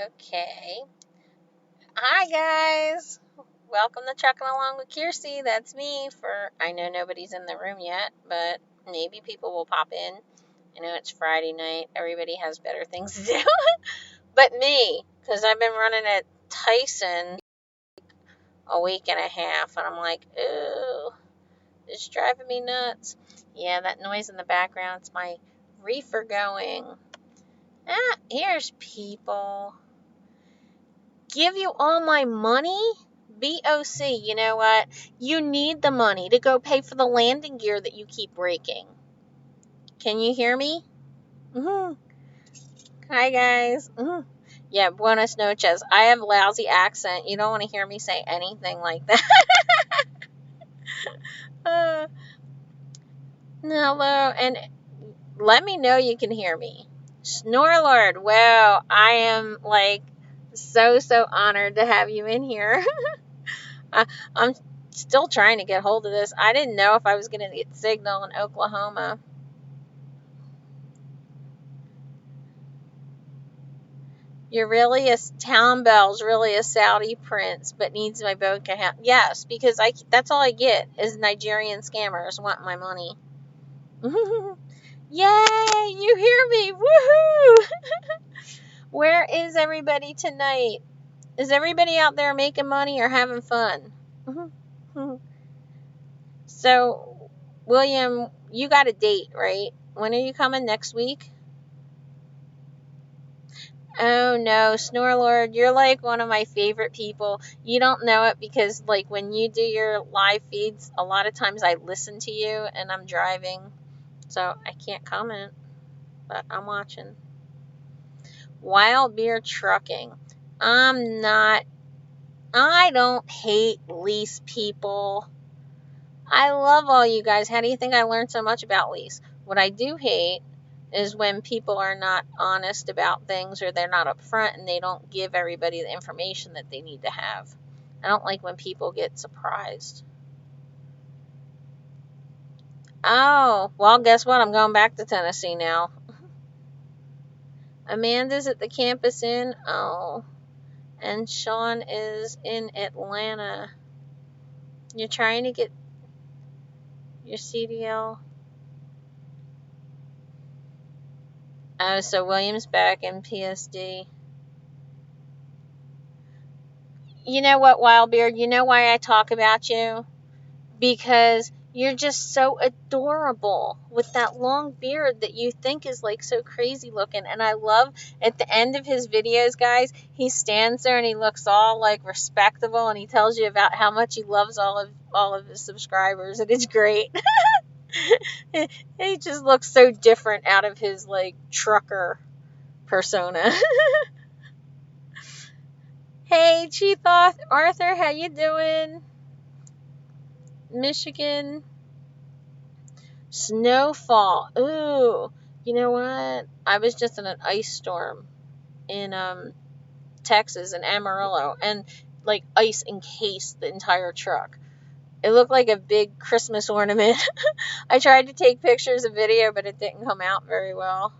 Okay. Hi, guys. Welcome to Trucking Along with Kearsey. That's me. I know nobody's in the room yet, but maybe people will pop in. I know it's Friday night. Everybody has better things to do. But me, because I've been running at Tyson a week and a half, and I'm like, ooh, it's driving me nuts. Yeah, that noise in the background, it's my reefer going. Here's people. Give you all my money? BOC, you know what? You need the money to go pay for the landing gear that you keep breaking. Can you hear me? Mm-hmm. Hi, guys. Mm-hmm. Yeah, buenas noches. I have a lousy accent. You don't want to hear me say anything like that. Hello, and let me know you can hear me. Snorlord, wow, I am like so honored to have you in here. I'm still trying to get hold of this. I didn't know if I was going to get signal in Oklahoma. You're really Town Bell's really a Saudi prince, but needs my bank account. Yes, because that's all I get is Nigerian scammers want my money. Yay! You hear me? Woohoo! Where is everybody tonight? Is everybody out there making money or having fun? So, William, you got a date, right? When are you coming? Next week? Oh no, Snorlord, you're like one of my favorite people. You don't know it because, like, when you do your live feeds, a lot of times I listen to you and I'm driving, so I can't comment, but I'm watching. Wild Beer Trucking. I don't hate lease people. I love all you guys. How do you think I learned so much about lease? What I do hate is when people are not honest about things or they're not upfront and they don't give everybody the information that they need to have. I don't like when people get surprised. Oh, well, guess what? I'm going back to Tennessee now. Amanda's at the Campus Inn. Oh, and Sean is in Atlanta. You're trying to get your CDL. Oh, so William's back in PSD. You know what, Wildbeard? You know why I talk about you? Because you're just so adorable with that long beard that you think is like so crazy looking. And I love at the end of his videos, guys, he stands there and he looks all like respectable and he tells you about how much he loves all of his subscribers, and it's great. He just looks so different out of his like trucker persona. Hey, Chief Arthur, how you doing? Michigan. Snowfall. Ooh. You know what? I was just in an ice storm in Texas, in Amarillo, and like ice encased the entire truck. It looked like a big Christmas ornament. I tried to take pictures and video, but it didn't come out very well.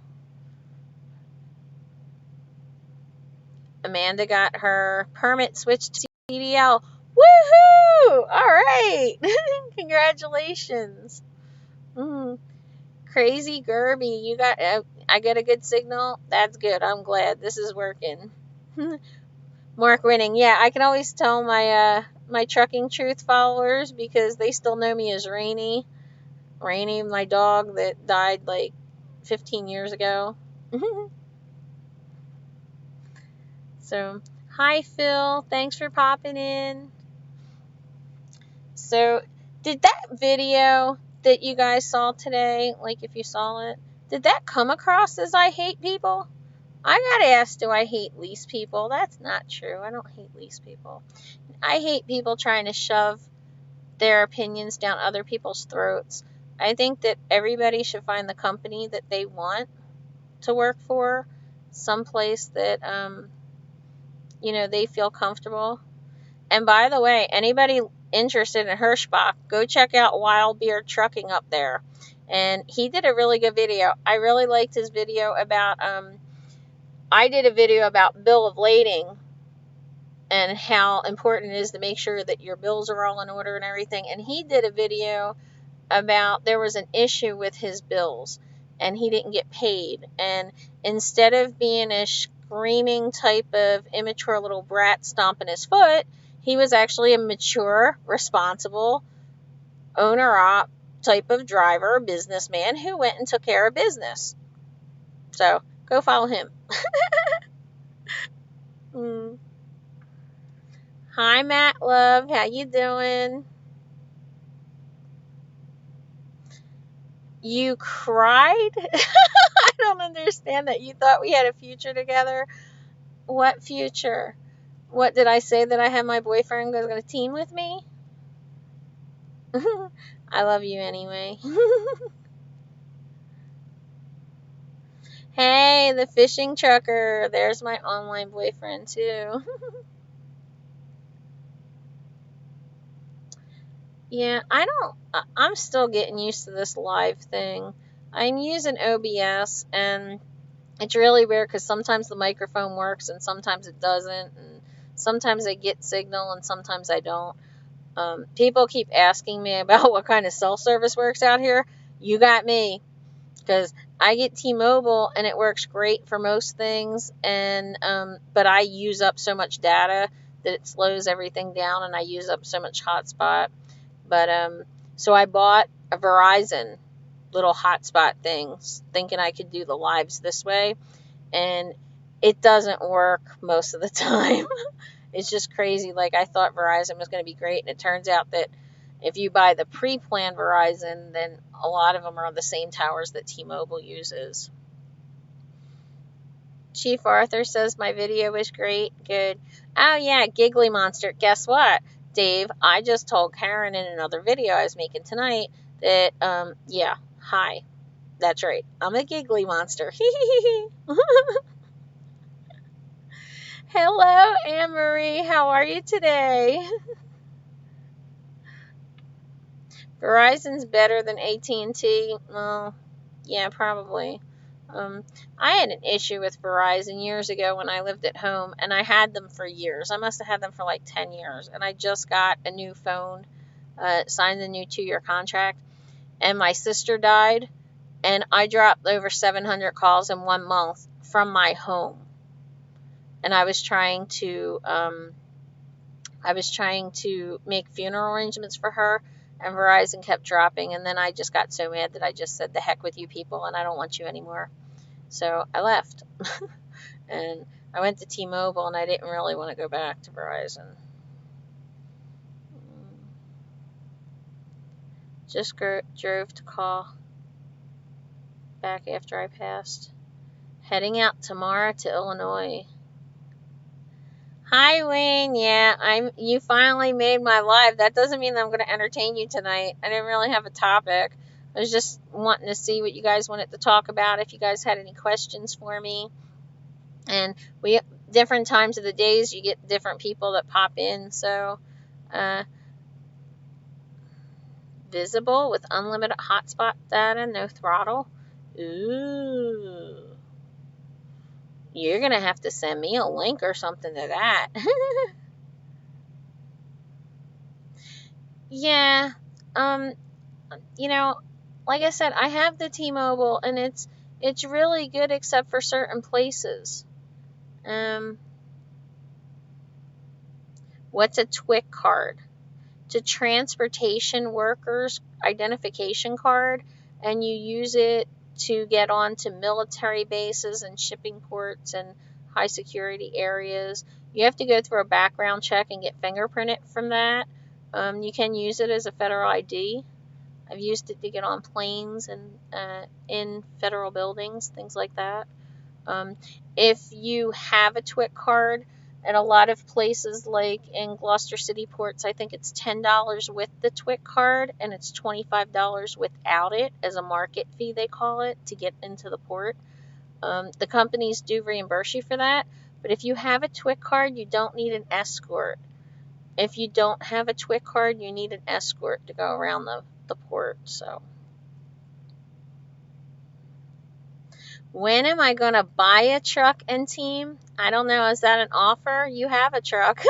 Amanda got her permit switched to CDL. Woohoo! All right. Congratulations. Crazy Gerby, you got. I get a good signal. That's good. I'm glad this is working. Mark winning. Yeah, I can always tell my trucking truth followers because they still know me as Rainy. Rainy, my dog that died like 15 years ago. So, hi Phil. Thanks for popping in. So, did that video that you guys saw today, like if you saw it, did that come across as I hate people? I got asked, do I hate lease people? That's not true. I don't hate lease people. I hate people trying to shove their opinions down other people's throats. I think that everybody should find the company that they want to work for, someplace that, they feel comfortable. And by the way, anybody interested in Hirschbach, go check out Wild Beard Trucking up there. And he did a really good video. I really liked his video about I did a video about bill of lading and how important it is to make sure that your bills are all in order and everything. And he did a video about there was an issue with his bills and he didn't get paid. And instead of being a screaming type of immature little brat stomping his foot, he was actually a mature, responsible, owner-op type of driver, businessman who went and took care of business. So go follow him. Hi, Matt Love. How you doing? You cried? I don't understand that. You thought we had a future together? What future? What did I say, that I had my boyfriend was going to team with me? I love you anyway. Hey, the fishing trucker. There's my online boyfriend too. Yeah, I'm still getting used to this live thing. I'm using OBS, and it's really weird because sometimes the microphone works and sometimes it doesn't, and sometimes I get signal and sometimes I don't. People keep asking me about what kind of cell service works out here. You got me, because I get T-Mobile and it works great for most things, and but I use up so much data that it slows everything down, and I use up so much hotspot. But so I bought a Verizon little hotspot things, thinking I could do the lives this way, and it doesn't work most of the time. It's just crazy. Like, I thought Verizon was going to be great, and it turns out that if you buy the pre-planned Verizon, then a lot of them are on the same towers that T-Mobile uses. Chief Arthur says my video was great. Good. Oh yeah, Giggly Monster. Guess what, Dave? I just told Karen in another video I was making tonight that, yeah, hi. That's right. I'm a Giggly Monster. Hello, Anne-Marie. How are you today? Verizon's better than AT&T. Well, yeah, probably. I had an issue with Verizon years ago when I lived at home, and I had them for years. I must have had them for like 10 years, and I just got a new phone, signed a new 2-year contract, and my sister died, and I dropped over 700 calls in 1 month from my home. And I was trying to make funeral arrangements for her, and Verizon kept dropping, and then I just got so mad that I just said, the heck with you people, and I don't want you anymore. So I left. And I went to T-Mobile, and I didn't really want to go back to Verizon. Just drove to call back after I passed. Heading out tomorrow to Illinois. Hi, Wayne. Yeah, you finally made my live. That doesn't mean that I'm going to entertain you tonight. I didn't really have a topic. I was just wanting to see what you guys wanted to talk about, if you guys had any questions for me. And different times of the days, you get different people that pop in. So, visible with unlimited hotspot data, no throttle. Ooh. You're going to have to send me a link or something to that. Yeah. You know, like I said, I have the T-Mobile, and it's really good except for certain places. What's a TWIC card? It's a transportation workers identification card, and you use it to get onto military bases and shipping ports and high security areas. You have to go through a background check and get fingerprinted from that. You can use it as a federal ID. I've used it to get on planes and in federal buildings, things like that. If you have a TWIC card, at a lot of places, like in Gloucester City ports, I think it's $10 with the TWIC card, and it's $25 without it as a market fee, they call it, to get into the port. The companies do reimburse you for that, but if you have a TWIC card, you don't need an escort. If you don't have a TWIC card, you need an escort to go around the port. So, When am I going to buy a truck and team? I don't know. Is that an offer? You have a truck.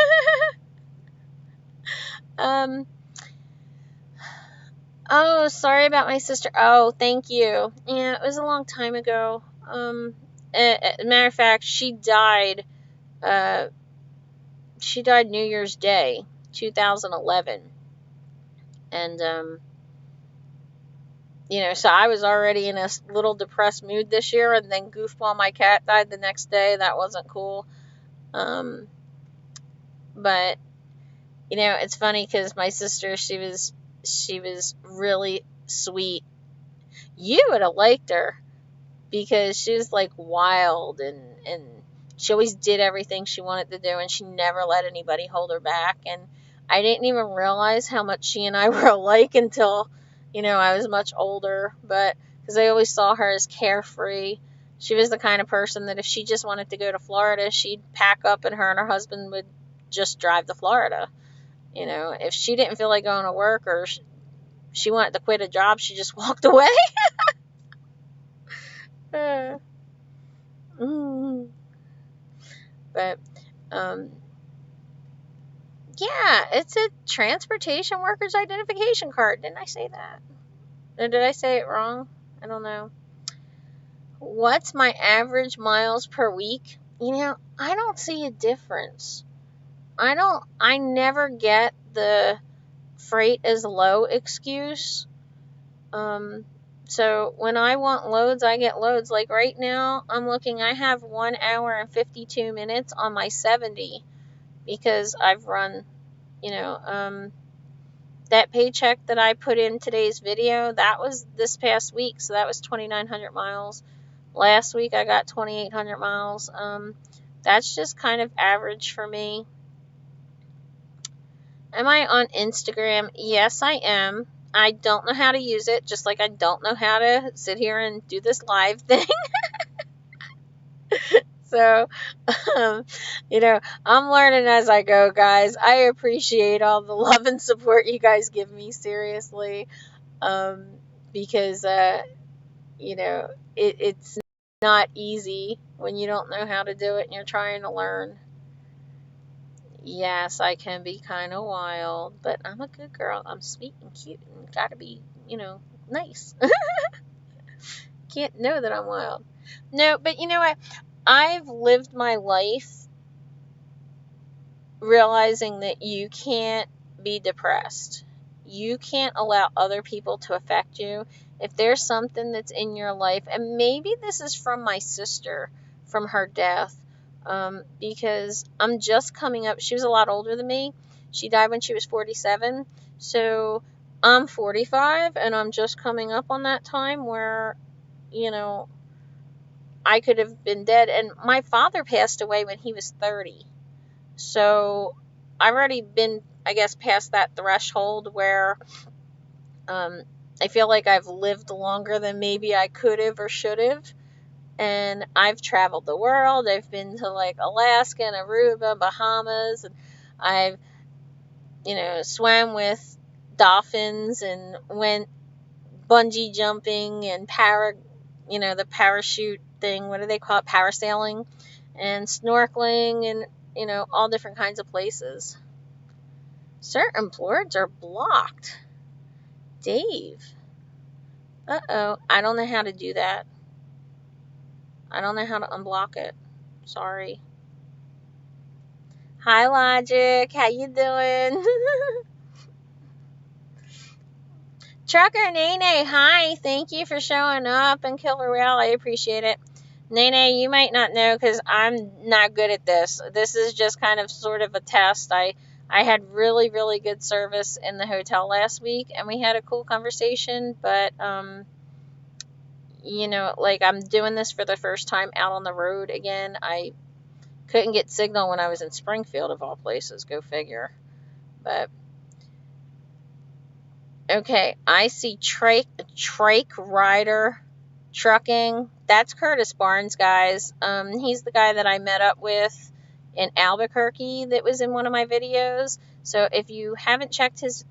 Oh, sorry about my sister. Oh, thank you. Yeah, it was a long time ago. Matter of fact, she died. She died New Year's Day, 2011, and so I was already in a little depressed mood this year, and then Goofball, my cat, died the next day. That wasn't cool. But it's funny because my sister, she was really sweet. You would have liked her because she was like wild, and she always did everything she wanted to do, and she never let anybody hold her back. And I didn't even realize how much she and I were alike until I was much older, but because I always saw her as carefree. She was the kind of person that if she just wanted to go to Florida, she'd pack up and her husband would just drive to Florida. If she didn't feel like going to work or she wanted to quit a job, she just walked away. But yeah, it's a transportation workers identification card. Didn't I say that? Or did I say it wrong? I don't know. What's my average miles per week? I don't see a difference. I never get the freight is low excuse. So when I want loads, I get loads. Like right now, I have 1 hour and 52 minutes on my 70 because I've run, that paycheck that I put in today's video, that was this past week. So that was 2,900 miles. Last week I got 2,800 miles. That's just kind of average for me. Am I on Instagram? Yes, I am. I don't know how to use it, just like I don't know how to sit here and do this live thing. So, I'm learning as I go, guys. I appreciate all the love and support you guys give me, seriously. Because, it's not easy when you don't know how to do it and you're trying to learn. Yes, I can be kind of wild, but I'm a good girl. I'm sweet and cute and gotta be, nice. Can't know that I'm wild. No, but you know what? I've lived my life realizing that you can't be depressed. You can't allow other people to affect you. If there's something that's in your life, and maybe this is from my sister, from her death, because I'm just coming up. She was a lot older than me. She died when she was 47. So I'm 45, and I'm just coming up on that time where, I could have been dead. And my father passed away when he was 30. So I've already been, I guess, past that threshold where I feel like I've lived longer than maybe I could have or should have. And I've traveled the world. I've been to like Alaska and Aruba, Bahamas, and I've, swam with dolphins and went bungee jumping and the parachute thing. What do they call it? Parasailing and snorkeling and, all different kinds of places. Certain boards are blocked. Dave. Uh-oh. I don't know how to do that. I don't know how to unblock it. Sorry. Hi, Logic. How you doing? Trucker Nene, hi. Thank you for showing up. And Killer Whale, I appreciate it. Nene, you might not know because I'm not good at this. This is just kind of sort of a test. I had really, really good service in the hotel last week, and we had a cool conversation, but, I'm doing this for the first time out on the road again. I couldn't get signal when I was in Springfield, of all places. Go figure. But, okay, I see Trike Rider Trucking. That's Curtis Barnes, guys. He's the guy that I met up with in Albuquerque that was in one of my videos. So if you haven't checked his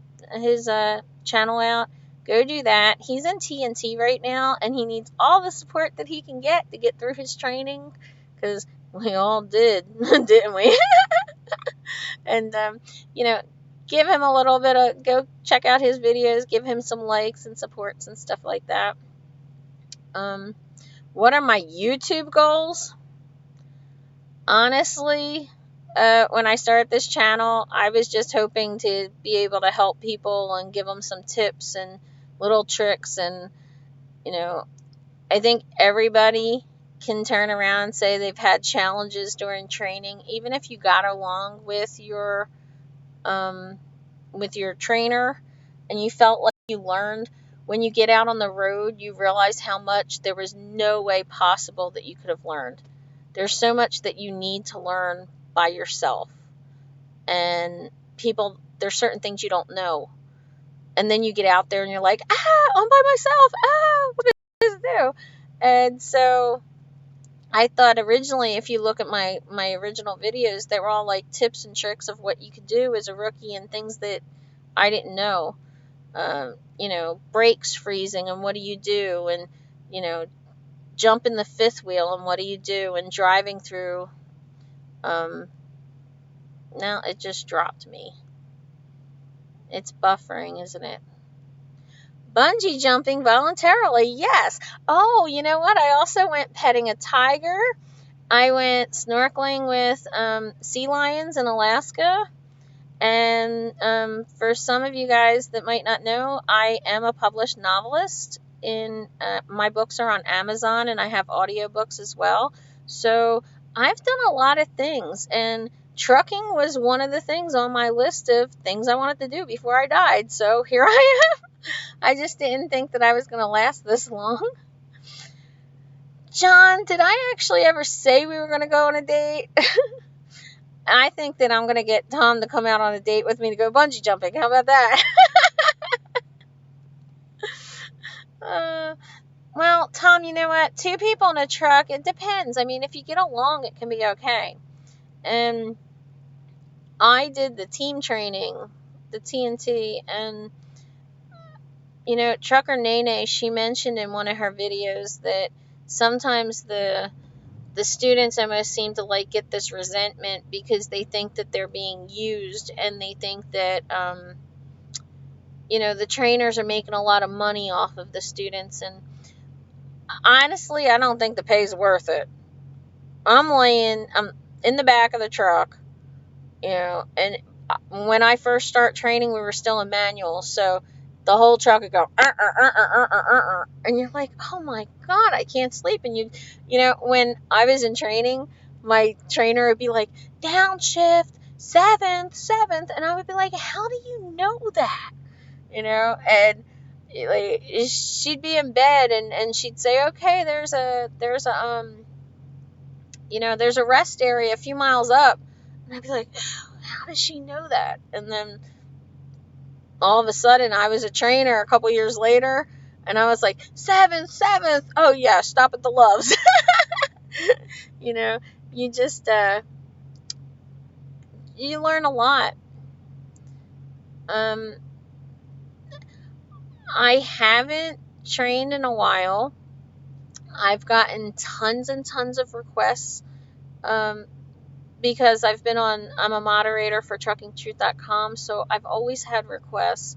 channel out, go do that. He's in TNT right now, and he needs all the support that he can get to get through his training, because we all did, didn't we? And, give him a little bit of, go check out his videos, give him some likes and supports and stuff like that. What are my YouTube goals? Honestly, when I started this channel, I was just hoping to be able to help people and give them some tips and little tricks. And, I think everybody can turn around and say they've had challenges during training, even if you got along with your trainer and you felt like you learned. When you get out on the road, you realize how much there was no way possible that you could have learned. There's so much that you need to learn by yourself. And there's certain things you don't know. And then you get out there and you're like, I'm by myself. What does it do? And so I thought originally, if you look at my original videos, they were all like tips and tricks of what you could do as a rookie and things that I didn't know. Brakes freezing and what do you do? And, jump in the fifth wheel and what do you do? And driving through. Now it just dropped me. It's buffering, isn't it? Bungee jumping voluntarily, yes. Oh, you know what? I also went petting a tiger. I went snorkeling with sea lions in Alaska. And for some of you guys that might not know, I am a published novelist. My books are on Amazon, and I have audiobooks as well. So I've done a lot of things, and trucking was one of the things on my list of things I wanted to do before I died. So here I am. I just didn't think that I was going to last this long. John, did I actually ever say we were going to go on a date? I think that I'm going to get Tom to come out on a date with me to go bungee jumping. How about that? Well, Tom, you know what? 2 people in a truck, it depends. I mean, if you get along, it can be okay. And I did the team training, the TNT, and, Trucker Nene, she mentioned in one of her videos that sometimes the students almost seem to get this resentment because they think that they're being used, and they think that the trainers are making a lot of money off of the students. And honestly, I don't think the pay's worth it. I'm in the back of the truck, and when I first start training, we were still in manual, so the whole truck would go, and you're like, oh my God, I can't sleep. And when I was in training, my trainer would be like, downshift, seventh, and I would be like, how do you know that? And she'd be in bed, and she'd say, okay, there's a rest area a few miles up, and I'd be like, how does she know that? And then all of a sudden, I was a trainer a couple years later, and I was like, seventh, oh yeah, stop at the Loves. You just, you learn a lot. I haven't trained in a while. I've gotten tons and tons of requests, because I'm a moderator for truckingtruth.com, so I've always had requests.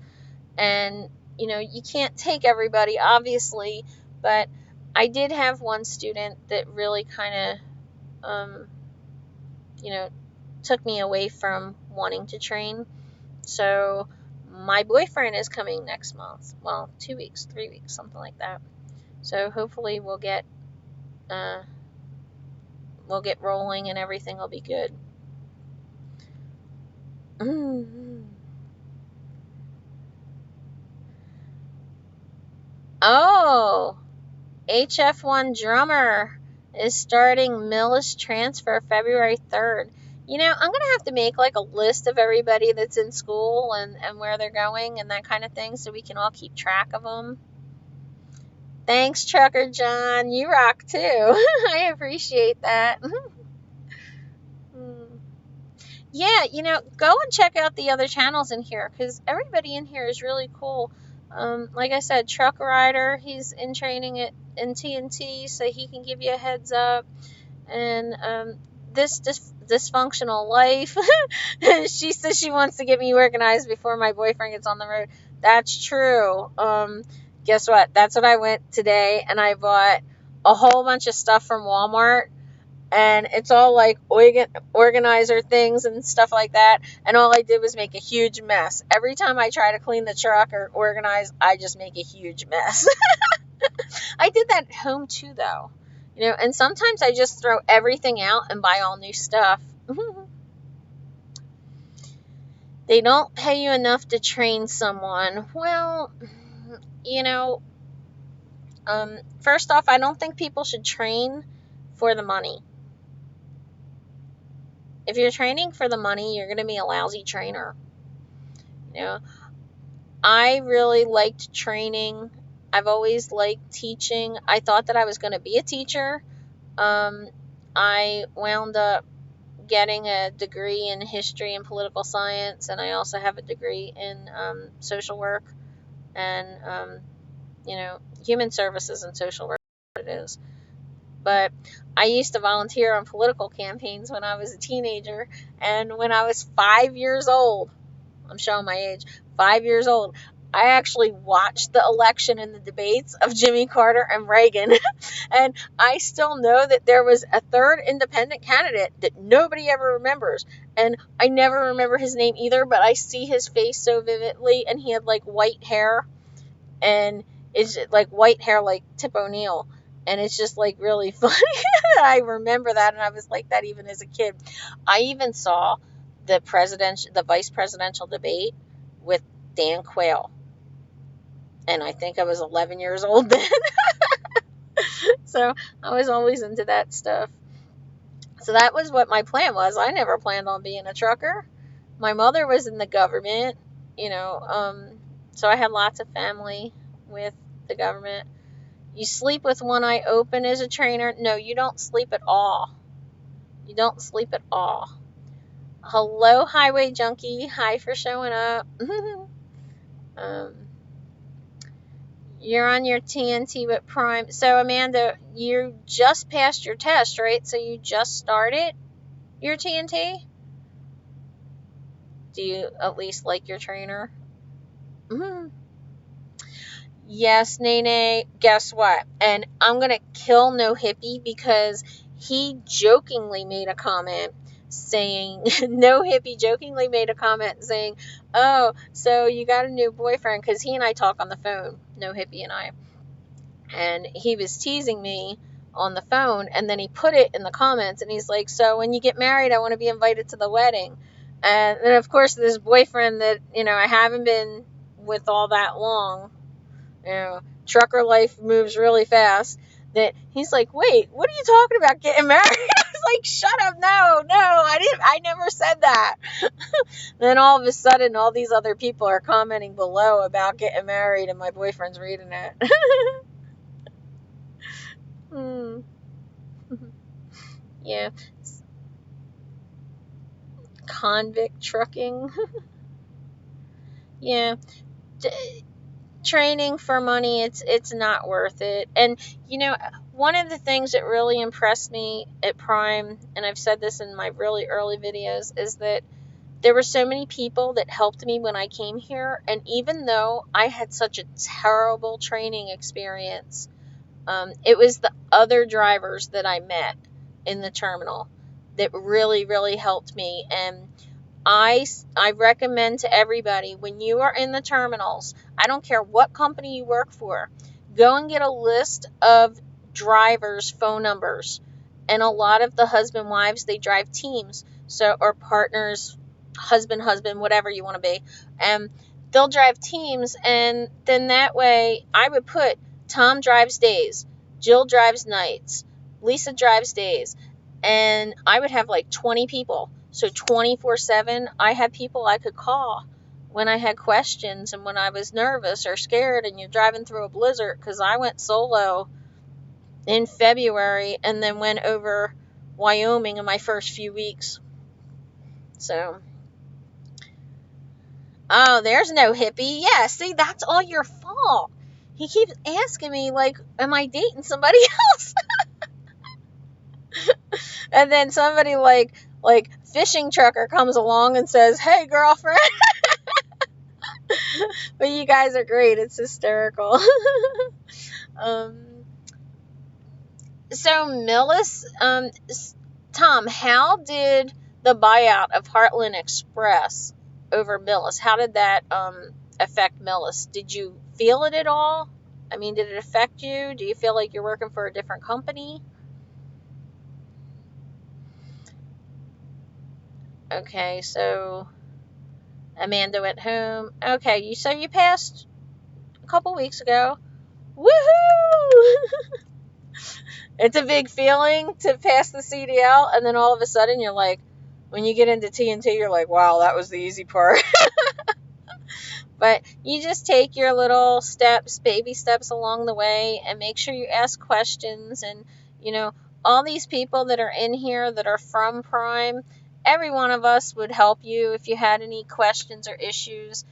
And, you can't take everybody, obviously, but I did have one student that really kind of, took me away from wanting to train. So my boyfriend is coming next month. Well, 2 weeks, 3 weeks, something like that. So hopefully we'll get rolling and everything will be good. Oh, HF1 drummer is starting Millis transfer February 3rd. I'm going to have to make a list of everybody that's in school and where they're going and that kind of thing, so we can all keep track of them. Thanks, Trucker John. You rock too. I appreciate that. Yeah, go and check out the other channels in here, because everybody in here is really cool. Like I said, truck rider. He's in training at in TNT, so he can give you a heads up. And this dysfunctional life. She says she wants to get me organized before my boyfriend gets on the road. That's true. Guess what? That's what I went today, and I bought a whole bunch of stuff from Walmart, and it's all like organizer things and stuff like that. And all I did was make a huge mess. Every time I try to clean the truck or organize, I just make a huge mess. I did that at home too, though. And sometimes I just throw everything out and buy all new stuff. They don't pay you enough to train someone. Well, you know, first off, I don't think people should train for the money. If you're training for the money, you're going to be a lousy trainer. I really liked training. I've always liked teaching. I thought that I was going to be a teacher. I wound up getting a degree in history and political science, and I also have a degree in social work and human services and social work. It is. But I used to volunteer on political campaigns when I was a teenager, and when I was 5 years old, I'm showing my age, 5 years old, I actually watched the election and the debates of Jimmy Carter and Reagan. And I still know that there was a third independent candidate that nobody ever remembers. And I never remember his name either, but I see his face so vividly, and he had like white hair, and it's like white hair like Tip O'Neill. And it's just like really funny. I remember that, and I was like that even as a kid. I even saw the vice presidential debate with Dan Quayle, and I think I was 11 years old then. So I was always into that stuff. So that was what my plan was. I never planned on being a trucker. My mother was in the government, so I had lots of family with the government. You sleep with one eye open as a trainer? No, you don't sleep at all. You don't sleep at all. Hello, Highway Junkie. Hi for showing up. You're on your TNT with Prime. So, Amanda, you just passed your test, right? So you just started your TNT? Do you at least like your trainer? Mm-hmm. Yes, Nene, guess what? And I'm going to kill No Hippie because he jokingly made a comment saying, No Hippie jokingly made a comment saying, oh, so you got a new boyfriend, because he and I talk on the phone, No Hippie and I. And he was teasing me on the phone, and then he put it in the comments, and he's like, so when you get married, I want to be invited to the wedding. And then, of course, this boyfriend that, I haven't been with all that long, trucker life moves really fast, that he's like, wait, what are you talking about getting married? I was like, shut up, no, I never said that. Then all of a sudden, all these other people are commenting below about getting married, and my boyfriend's reading it. Yeah. Convict trucking. Yeah. Training for money, it's not worth it. And one of the things that really impressed me at Prime, and I've said this in my really early videos, is that there were so many people that helped me when I came here. And even though I had such a terrible training experience, it was the other drivers that I met in the terminal that really, really helped me. And I recommend to everybody, when you are in the terminals, I don't care what company you work for, go and get a list of drivers' phone numbers. And a lot of the husband-wives, they drive teams, or partners, husband, whatever you want to be. And they'll drive teams, and then that way I would put Tom drives days, Jill drives nights, Lisa drives days, and I would have like 20 people. So 24/7, I had people I could call when I had questions and when I was nervous or scared, and you're driving through a blizzard, because I went solo in February and then went over Wyoming in my first few weeks. So Oh, there's no hippie. Yeah, see, that's all your fault. He keeps asking me, like, am I dating somebody else? And then somebody like fishing trucker comes along and says, hey, girlfriend. But you guys are great. It's hysterical. um, so, Millis, Tom, how did the buyout of Heartland Express over Millis, how did that affect Millis? Did you feel it at all? I mean, did it affect you? Do you feel like you're working for a different company? Okay, so Amanda went home. Okay, so you passed a couple weeks ago. Woohoo! It's a big feeling to pass the CDL, and then all of a sudden you're like, when you get into TNT, you're like, wow, that was the easy part. But you just take your little steps, baby steps along the way, and make sure you ask questions. And, you know, all these people that are in here that are from Prime, every one of us would help you if you had any questions or issues.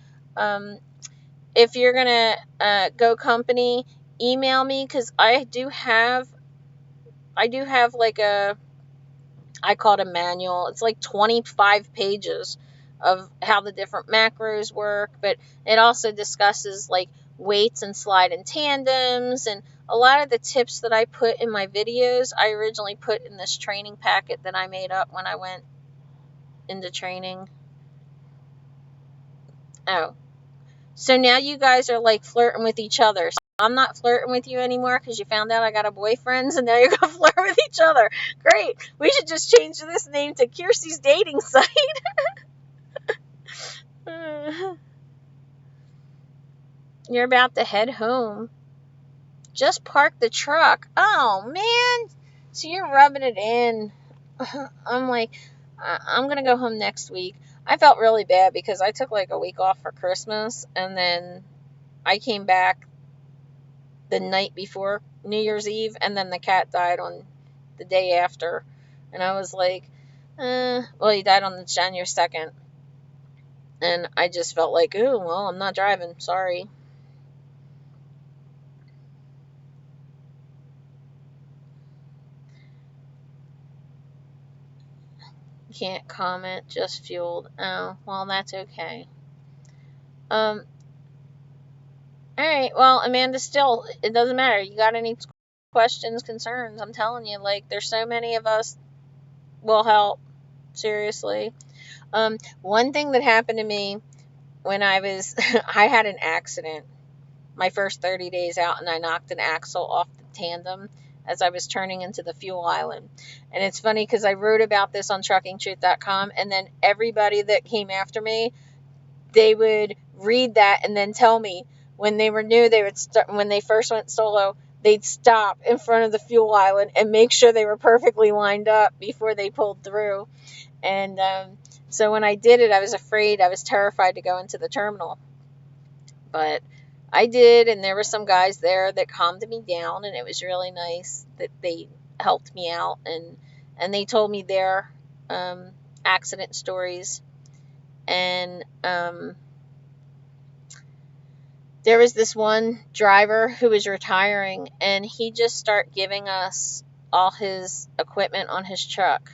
If you're going to go company, email me, because I do have like I call it a manual. It's like 25 pages of how the different macros work, but it also discusses like weights and slide and tandems, and a lot of the tips that I put in my videos, I originally put in this training packet that I made up when I went into training. Oh, so now you guys are like flirting with each other. So I'm not flirting with you anymore because you found out I got a boyfriend, and now you're going to flirt with each other. Great. We should just change this name to Kearsey's dating site. You're about to head home. Just park the truck. Oh, man. So you're rubbing it in. I'm like, I'm going to go home next week. I felt really bad because I took like a week off for Christmas, and then I came back the night before New Year's Eve, and then the cat died on the day after. And I was like, well, he died on the January 2nd. And I just felt like, oh, well, I'm not driving. Sorry. Can't comment, just fueled. Oh, well, that's okay. Alright, well, Amanda, still, it doesn't matter. You got any questions, concerns? I'm telling you, like, there's so many of us will help. Seriously. One thing that happened to me when I had an accident my first 30 days out, and I knocked an axle off the tandem as I was turning into the fuel island. And it's funny because I wrote about this on truckingtruth.com, and then everybody that came after me, they would read that and then tell me when they were new, when they first went solo, they'd stop in front of the fuel island and make sure they were perfectly lined up before they pulled through. And so when I did it, I was afraid, I was terrified to go into the terminal. But I did, and there were some guys there that calmed me down, and it was really nice that they helped me out, and they told me their accident stories. And there was this one driver who was retiring, and he just started giving us all his equipment on his truck.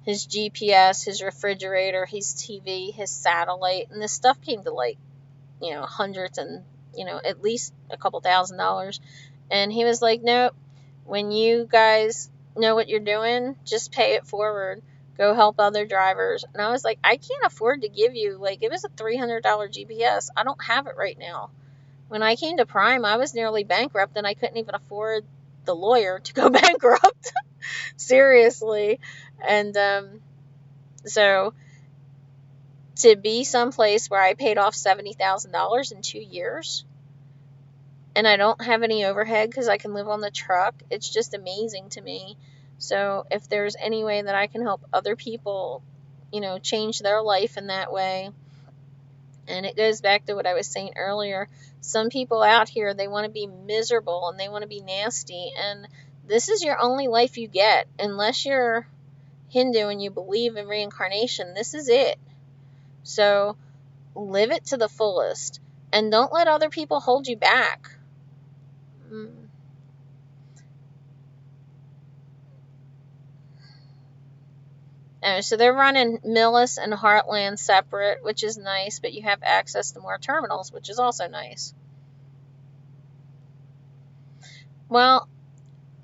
His GPS, his refrigerator, his TV, his satellite, and this stuff came to like, hundreds and, at least a couple $1,000s. And he was like, nope, when you guys know what you're doing, just pay it forward. Go help other drivers. And I was like, I can't afford to give you, like, it was a $300 GPS. I don't have it right now. When I came to Prime, I was nearly bankrupt, and I couldn't even afford the lawyer to go bankrupt. Seriously. And so to be someplace where I paid off $70,000 in 2 years, and I don't have any overhead because I can live on the truck, it's just amazing to me. So if there's any way that I can help other people, change their life in that way. And it goes back to what I was saying earlier. Some people out here, they want to be miserable and they want to be nasty. And this is your only life you get. Unless you're Hindu and you believe in reincarnation, this is it. So live it to the fullest, and don't let other people hold you back. So they're running Millis and Heartland separate, which is nice, but you have access to more terminals, which is also nice. Well,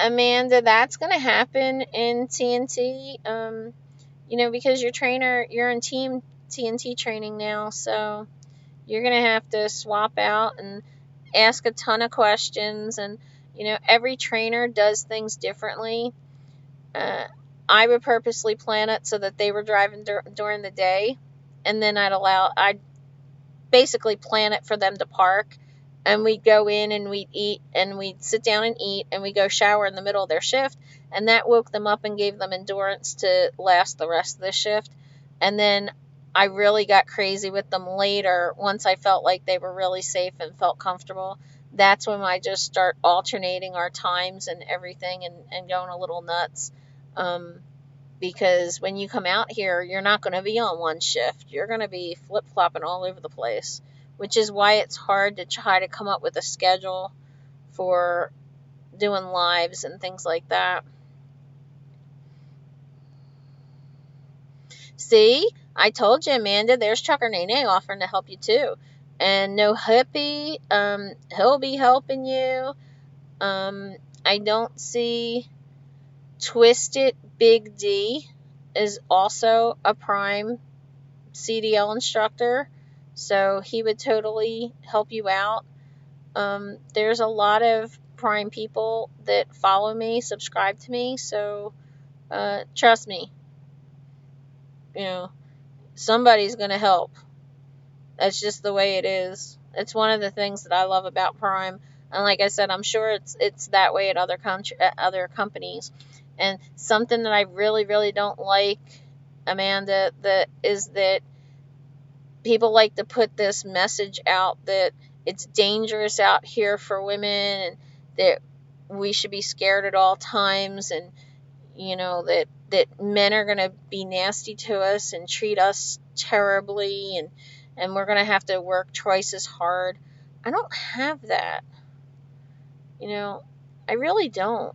Amanda, that's going to happen in TNT, because you're in team TNT training now, so you're going to have to swap out and ask a ton of questions, and, every trainer does things differently. I would purposely plan it so that they were driving during the day, and then I'd basically plan it for them to park, and we'd go in and we'd eat, and we'd sit down and eat, and we'd go shower in the middle of their shift, and that woke them up and gave them endurance to last the rest of the shift. And then I really got crazy with them later once I felt like they were really safe and felt comfortable. That's when I just start alternating our times and everything, and going a little nuts. Because when you come out here, you're not going to be on one shift. You're going to be flip-flopping all over the place, which is why it's hard to try to come up with a schedule for doing lives and things like that. See, I told you, Amanda, there's Trucker Nene offering to help you too. And No Hippie, he'll be helping you. I don't see Twisted Big D is also a Prime CDL instructor, so he would totally help you out. There's a lot of Prime people that follow me, subscribe to me, so trust me, somebody's going to help. That's just the way it is. It's one of the things that I love about Prime, and like I said, I'm sure it's that way at other companies. And something that I really, really don't like, Amanda, is that people like to put this message out that it's dangerous out here for women, and that we should be scared at all times, and that men are going to be nasty to us and treat us terribly, and we're going to have to work twice as hard. I don't have that. I really don't.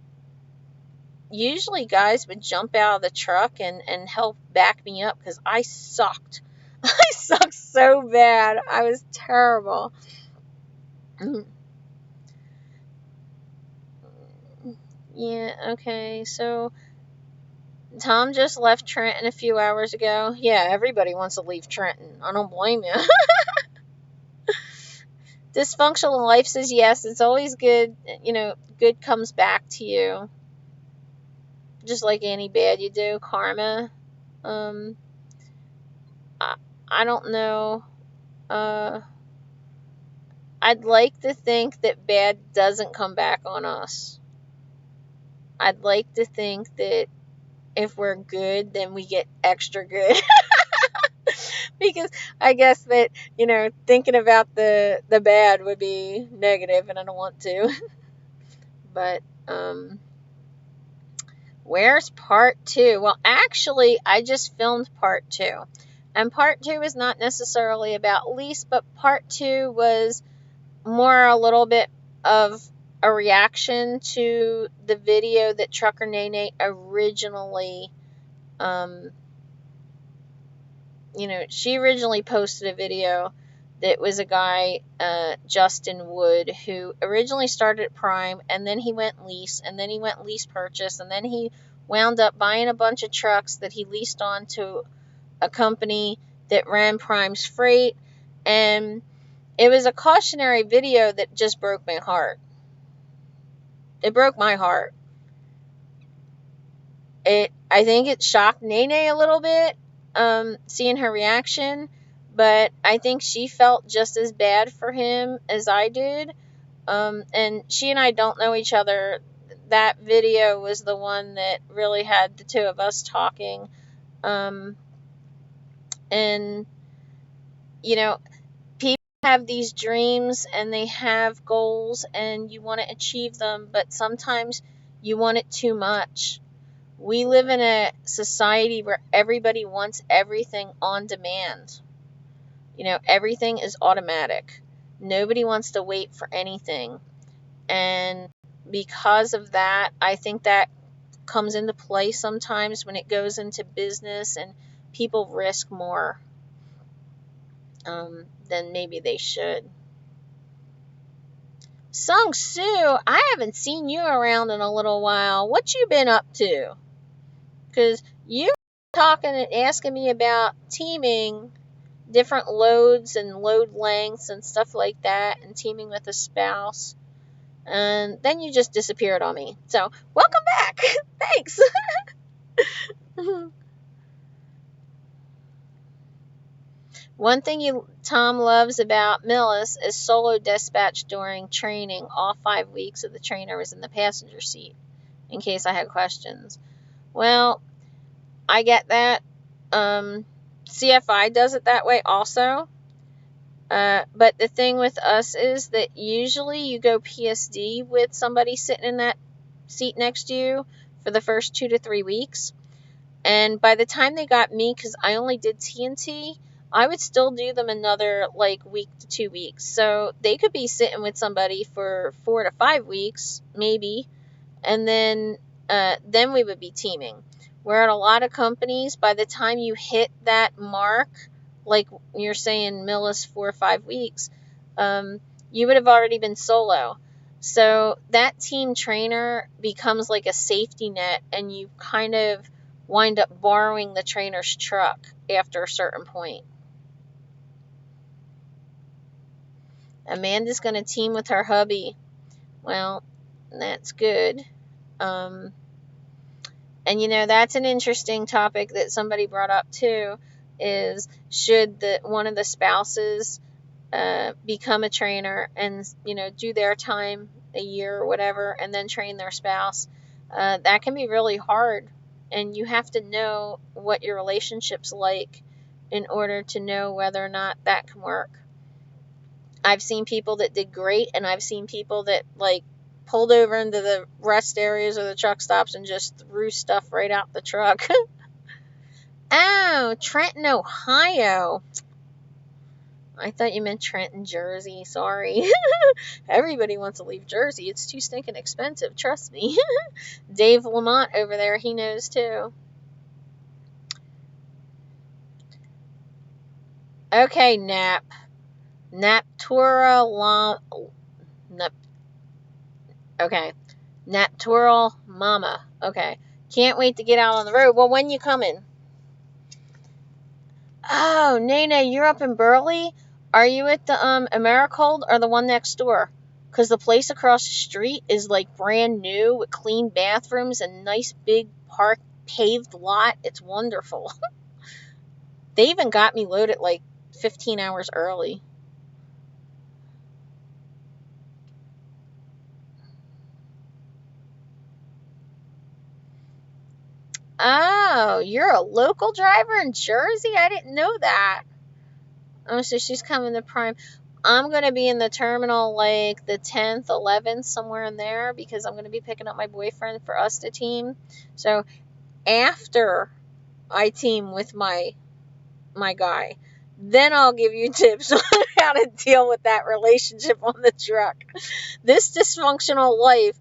Usually guys would jump out of the truck and help back me up, because I sucked. I sucked so bad. I was terrible. Yeah, okay, so Tom just left Trenton a few hours ago. Yeah, everybody wants to leave Trenton. I don't blame you. Dysfunctional Life says yes, it's always good. Good comes back to you. Just like any bad you do. Karma. I don't know. I'd like to think that bad doesn't come back on us. I'd like to think that if we're good, then we get extra good. Because I guess that, thinking about the bad would be negative, and I don't want to. But, where's part 2? Well, actually, I just filmed part 2. And part 2 is not necessarily about Lise, but part 2 was more a little bit of a reaction to the video that Trucker Nene originally, she originally posted a video that was a guy, Justin Wood, who originally started at Prime, and then he went lease, and then he went lease purchase, and then he wound up buying a bunch of trucks that he leased on to a company that ran Prime's freight, and it was a cautionary video that just broke my heart. It broke my heart. I think it shocked Nene a little bit, seeing her reaction, but I think she felt just as bad for him as I did. And she and I don't know each other. That video was the one that really had the two of us talking. And, people have these dreams and they have goals and you want to achieve them, but sometimes you want it too much. We live in a society where everybody wants everything on demand. Everything is automatic. Nobody wants to wait for anything. And because of that, I think that comes into play sometimes when it goes into business and people risk more than maybe they should. Sung Sue, I haven't seen you around in a little while. What you been up to? Because you were talking and asking me about teaming different loads and load lengths and stuff like that, and teaming with a spouse. And then you just disappeared on me. So, welcome back. Thanks. One thing Tom loves about Millis is solo dispatch during training. All 5 weeks of the trainer was in the passenger seat, in case I had questions. Well, I get that. CFI does it that way also. But the thing with us is that usually you go PSD with somebody sitting in that seat next to you for the first 2 to 3 weeks. And by the time they got me, because I only did TNT, I would still do them another week to 2 weeks. So they could be sitting with somebody for 4 to 5 weeks, maybe, and then we would be teaming. Where at a lot of companies, by the time you hit that mark, like you're saying Millis 4 or 5 weeks, you would have already been solo. So that team trainer becomes like a safety net, and you kind of wind up borrowing the trainer's truck after a certain point. Amanda's going to team with her hubby. Well, that's good. And that's an interesting topic that somebody brought up too, is should one of the spouses become a trainer and do their time a year or whatever and then train their spouse. That can be really hard, and you have to know what your relationship's like in order to know whether or not that can work. I've seen people that did great, and I've seen people that pulled over into the rest areas or the truck stops and just threw stuff right out the truck. Oh, Trenton, Ohio. I thought you meant Trenton, Jersey. Sorry. Everybody wants to leave Jersey. It's too stinking expensive. Trust me. Dave Lamont over there, he knows too. Okay, Nap. Okay. Naptural Mama. Okay. Can't wait to get out on the road. Well, when you coming? Oh, Nene, you're up in Burley? Are you at the Americold or the one next door? Because the place across the street is brand new with clean bathrooms and nice big paved lot. It's wonderful. They even got me loaded 15 hours early. Oh, you're a local driver in Jersey? I didn't know that. Oh, so she's coming to Prime. I'm going to be in the terminal the 10th, 11th, somewhere in there, because I'm going to be picking up my boyfriend for us to team. So after I team with my guy, then I'll give you tips on how to deal with that relationship on the truck. This dysfunctional life,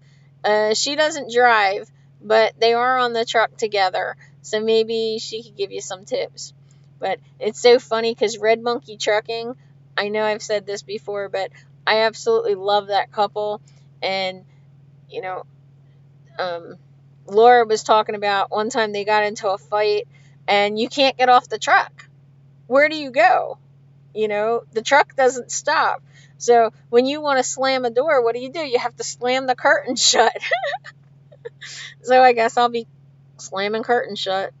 she doesn't drive, but they are on the truck together, so maybe she could give you some tips. But it's so funny because Red Monkey Trucking, I know I've said this before, but I absolutely love that couple. And Laura was talking about one time they got into a fight and you can't get off the truck. Where do you go? The truck doesn't stop. So when you want to slam a door, what do? You have to slam the curtain shut. So I guess I'll be slamming curtains shut.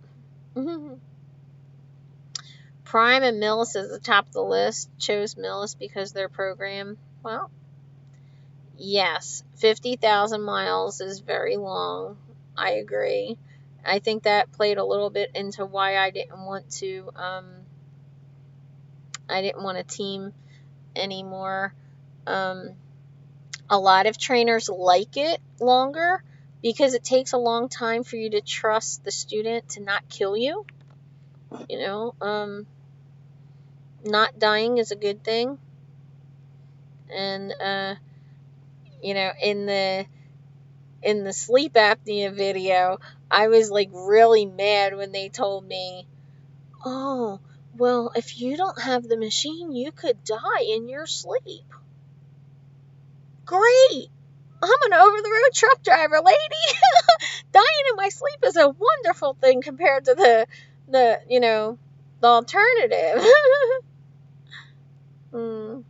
Prime and Millis is the top of the list. Chose Millis because their program. Well, yes, 50,000 miles is very long. I agree. I think that played a little bit into why I didn't want to team anymore. A lot of trainers like it longer because it takes a long time for you to trust the student to not kill you. not dying is a good thing. And, in the sleep apnea video, I was like really mad when they told me, oh, well, if you don't have the machine, you could die in your sleep. Great! I'm an over the road truck driver, lady. Dying in my sleep is a wonderful thing compared to the alternative. mm.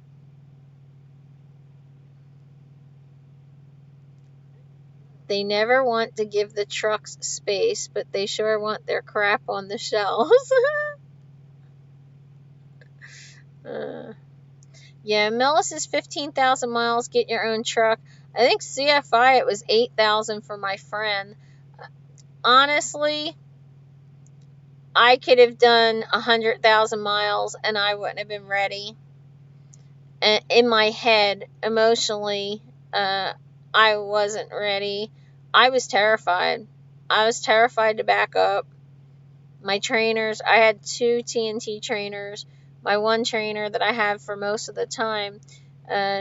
They never want to give the trucks space, but they sure want their crap on the shelves. Yeah, Millis is 15,000 miles, get your own truck. I think CFI, it was 8,000 for my friend. Honestly, I could have done 100,000 miles and I wouldn't have been ready. And in my head, emotionally, I wasn't ready. I was terrified. I was terrified to back up. My trainers, I had 2 TNT trainers. My one trainer that I have for most of the time,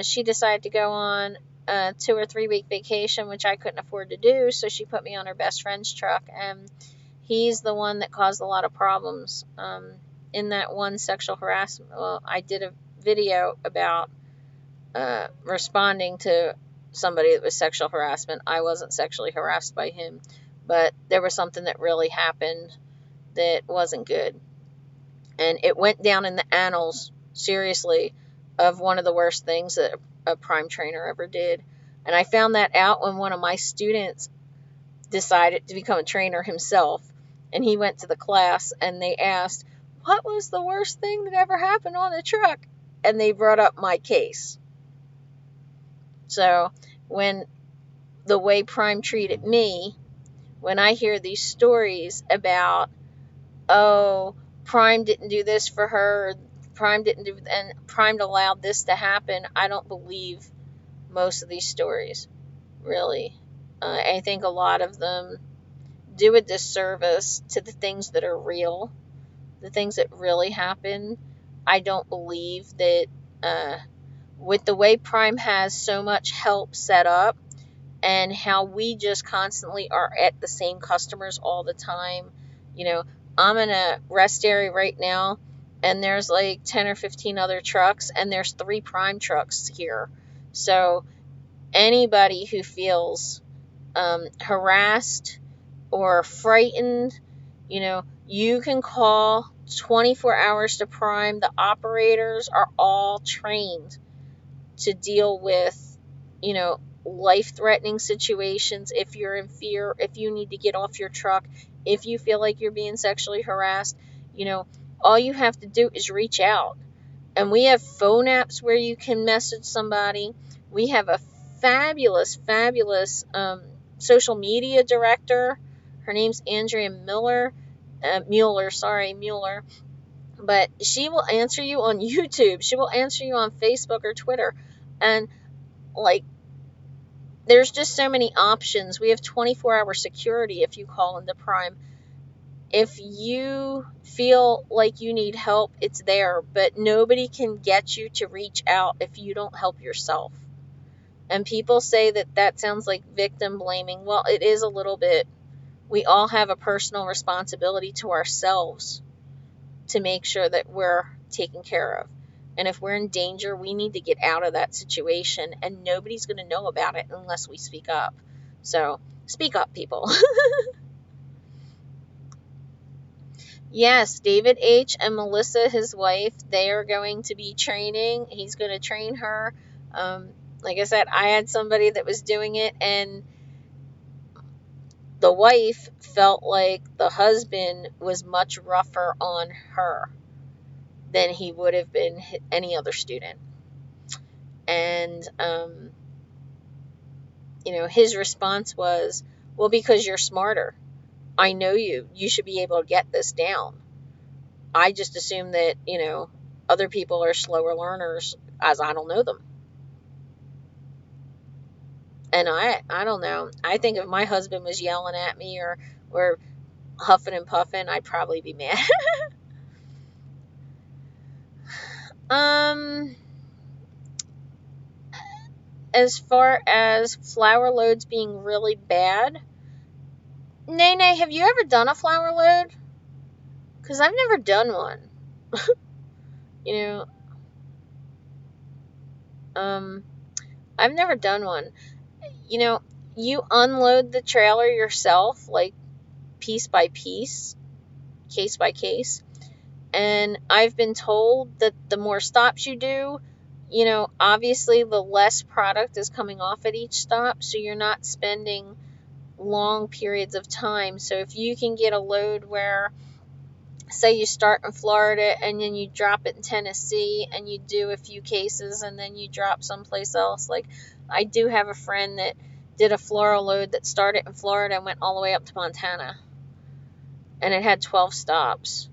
she decided to go on a 2 or 3 week vacation, which I couldn't afford to do, so she put me on her best friend's truck, and he's the one that caused a lot of problems. In that one sexual harassment, well, I did a video about responding to somebody that was sexual harassment. I wasn't sexually harassed by him, but there was something that really happened that wasn't good. And it went down in the annals, seriously, of one of the worst things that a prime trainer ever did. And I found that out when one of my students decided to become a trainer himself. And he went to the class and they asked, what was the worst thing that ever happened on the truck? And they brought up my case. So when the way Prime treated me, when I hear these stories about, oh, Prime didn't do this for her, Prime didn't do, and Prime allowed this to happen, I don't believe most of these stories, really. I think a lot of them do a disservice to the things that are real, the things that really happen. I don't believe that with the way Prime has so much help set up, and how we just constantly are at the same customers all the time. I'm in a rest area right now, and there's like 10 or 15 other trucks, and there's 3 prime trucks here. So anybody who feels harassed or frightened, you can call 24 hours to Prime. The operators are all trained to deal with, life-threatening situations. If you're in fear, if you need to get off your truck, if you feel like you're being sexually harassed, all you have to do is reach out. And we have phone apps where you can message somebody. We have a fabulous, fabulous social media director. Her name's Andrea Mueller. But she will answer you on YouTube. She will answer you on Facebook or Twitter. And like, there's just so many options. We have 24-hour security if you call into Prime. If you feel like you need help, it's there, but nobody can get you to reach out if you don't help yourself. And people say that sounds like victim blaming. Well, it is a little bit. We all have a personal responsibility to ourselves to make sure that we're taken care of. And if we're in danger, we need to get out of that situation, and nobody's going to know about it unless we speak up. So, speak up, people. Yes, David H. and Melissa, his wife, they are going to be training. He's going to train her. Like I said, I had somebody that was doing it, and the wife felt like the husband was much rougher on her than he would have been any other student. And, his response was, well, because you're smarter. I know you. You should be able to get this down. I just assume that, other people are slower learners as I don't know them. And I don't know. I think if my husband was yelling at me or huffing and puffing, I'd probably be mad. As far as flour loads being really bad, Nene, have you ever done a flour load? Because I've never done one. You know, I've never done one. You know, you unload the trailer yourself, like piece by piece, case by case. And I've been told that the more stops you do, you know, obviously the less product is coming off at each stop, so you're not spending long periods of time. So if you can get a load where, say you start in Florida and then you drop it in Tennessee and you do a few cases and then you drop someplace else. Like, I do have a friend that did a floral load that started in Florida and went all the way up to Montana. And it had 12 stops.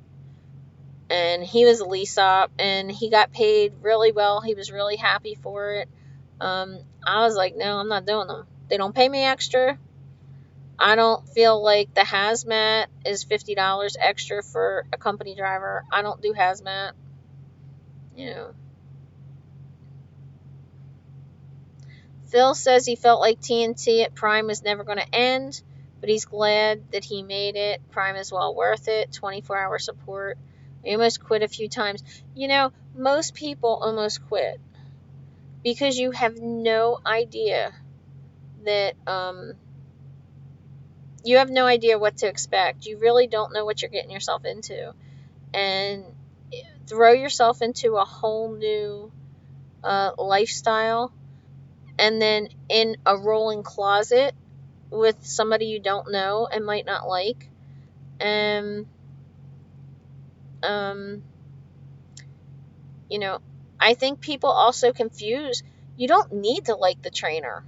And he was a lease op and he got paid really well. He was really happy for it. I was like, no, I'm not doing them. They don't pay me extra. I don't feel like the hazmat is $50 extra for a company driver. I don't do hazmat. You know. Phil says he felt like TNT at Prime was never going to end, but he's glad that he made it. Prime is well worth it. 24-hour support. I almost quit a few times. You know, most people almost quit because you have no idea that you have no idea what to expect. You really don't know what you're getting yourself into. And throw yourself into a whole new lifestyle, and then in a rolling closet with somebody you don't know and might not like. And, you know, I think people also confuse, you don't need to like the trainer.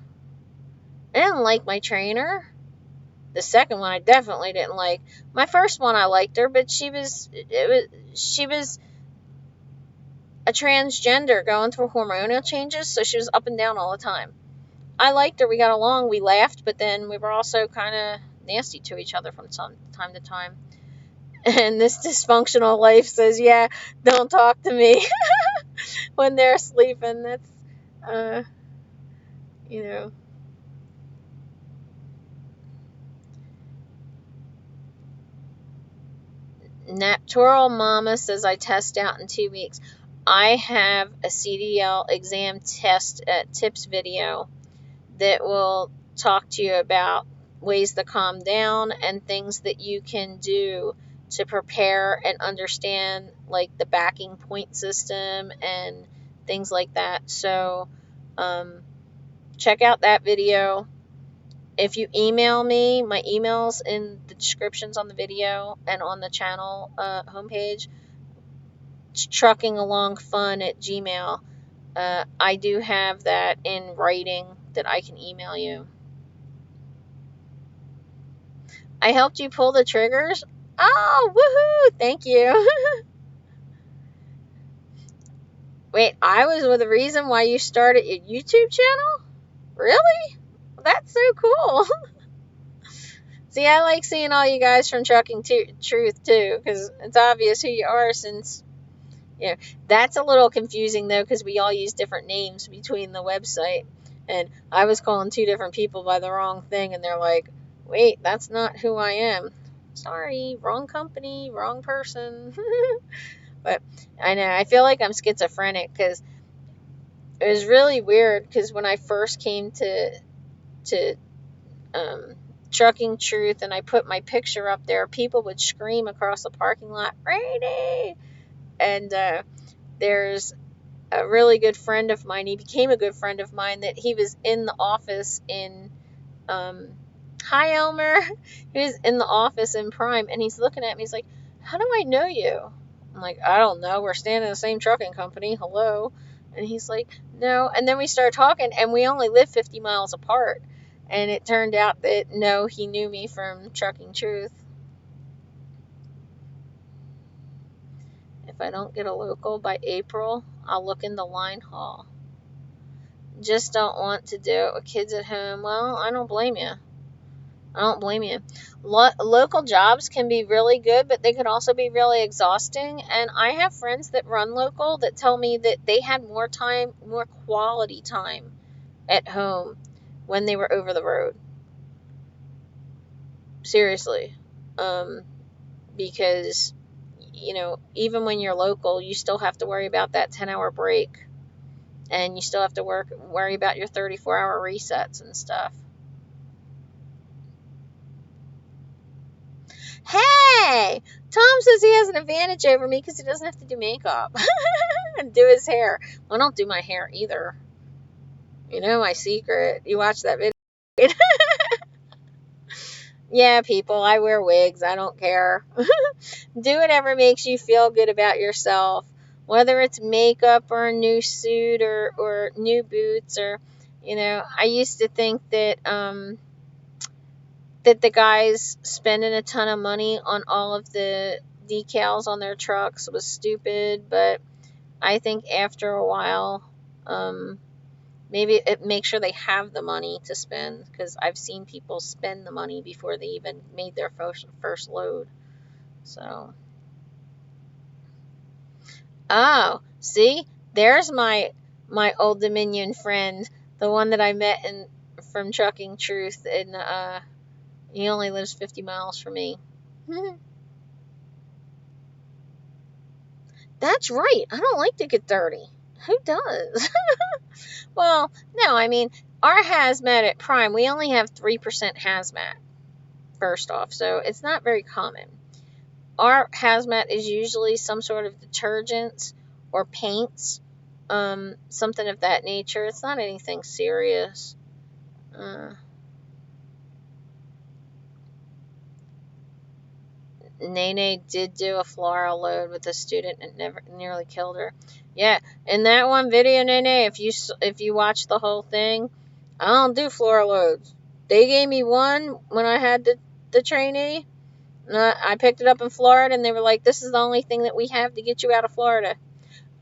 I didn't like my trainer. The second one I definitely didn't like. My first one I liked her, but she was a transgender going through hormonal changes, so she was up and down all the time. I liked her, we got along, we laughed, but then we were also kind of nasty to each other from time to time. And this dysfunctional life says, yeah, don't talk to me when they're sleeping. That's, you know. Natural Mama says I test out in 2 weeks. I have a CDL exam test tips video that will talk to you about ways to calm down and things that you can do to prepare and understand, like the backing point system and things like that. So check out that video. If you email me, my email's in the descriptions on the video and on the channel homepage. It's truckingalongfun@gmail. I do have that in writing that I can email you. I helped you pull the triggers? Oh, woohoo! Thank you. Wait, I was the reason why you started your YouTube channel? Really? That's so cool. See, I like seeing all you guys from Trucking Truth too, because it's obvious who you are since, you know, that's a little confusing though, because we all use different names between the website. And I was calling 2 different people by the wrong thing, and they're like, wait, that's not who I am. Sorry, wrong company, wrong person. But I know, I feel like I'm schizophrenic because it was really weird because when I first came to Trucking Truth and I put my picture up there, people would scream across the parking lot, Brady! And there's a really good friend of mine. He became a good friend of mine that he was in the office in, hi Elmer. He was in the office in Prime and he's looking at me. He's like, how do I know you? I'm like, I don't know. We're staying in the same trucking company. Hello. And he's like, no. And then we started talking and we only live 50 miles apart. And it turned out that no, he knew me from Trucking Truth. If I don't get a local by April, I'll look in the line haul. Just don't want to do it with kids at home. Well, I don't blame you. I don't blame you. Local jobs can be really good, but they could also be really exhausting. And I have friends that run local that tell me that they had more time, more quality time at home when they were over the road. Seriously. Because, even when you're local, you still have to worry about that 10-hour break. And you still have to worry about your 34-hour resets and stuff. Hey! Tom says he has an advantage over me because he doesn't have to do makeup and do his hair. Well, I don't do my hair either. You know my secret. You watch that video. Yeah, people, I wear wigs. I don't care. Do whatever makes you feel good about yourself. Whether it's makeup or a new suit or new boots or, I used to think that, that the guys spending a ton of money on all of the decals on their trucks was stupid, but I think after a while, maybe it makes sure they have the money to spend, because I've seen people spend the money before they even made their first load. So, oh, see, there's my Old Dominion friend, the one that I met from Trucking Truth, and he only lives 50 miles from me. That's right. I don't like to get dirty. Who does? Well, no, I mean, our hazmat at Prime, we only have 3% hazmat, first off, so it's not very common. Our hazmat is usually some sort of detergents or paints, something of that nature. It's not anything serious. Nene did do a floral load with a student and nearly killed her. Yeah, in that one video, Nene, if you watch the whole thing, I don't do floral loads. They gave me one when I had the trainee. And I picked it up in Florida, and they were like, "This is the only thing that we have to get you out of Florida."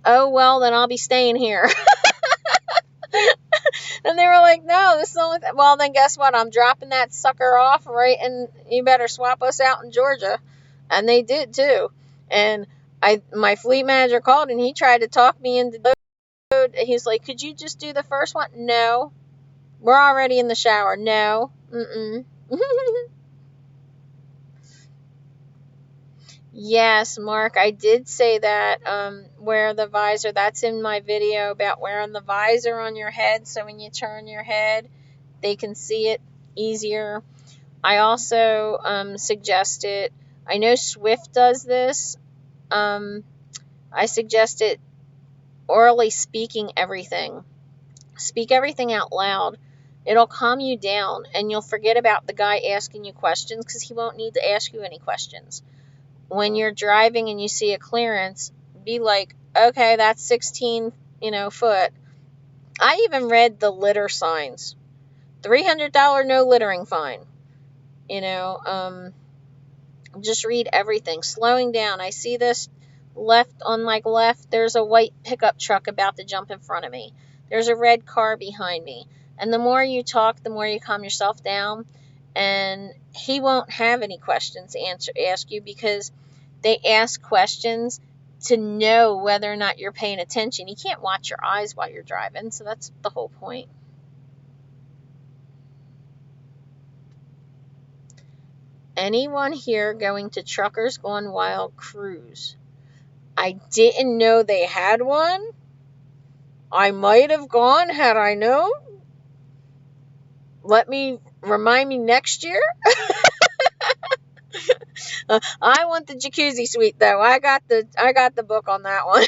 Oh, well, then I'll be staying here. And they were like, "No, this is the only thing." Well, then guess what? I'm dropping that sucker off, right? And you better swap us out in Georgia. And they did too. And my fleet manager called, and he tried to talk me into the load. He's like, "Could you just do the first one?" No. We're already in the shower. No. Yes, Mark, I did say that, wear the visor. That's in my video about wearing the visor on your head, so when you turn your head, they can see it easier. I also suggested, I know Swift does this, I suggested orally speaking everything. Speak everything out loud. It'll calm you down, and you'll forget about the guy asking you questions, because he won't need to ask you any questions. When you're driving and you see a clearance, be like, okay, that's 16, foot. I even read the litter signs. $300 no littering fine. Just read everything. Slowing down. I see this on my left, there's a white pickup truck about to jump in front of me. There's a red car behind me. And the more you talk, the more you calm yourself down. And he won't have any questions to ask you, because they ask questions to know whether or not you're paying attention. You can't watch your eyes while you're driving, so that's the whole point. Anyone here going to Truckers Gone Wild cruise? I didn't know they had one. I might have gone had I known. Remind me next year. I want the jacuzzi suite though. I got the book on that one.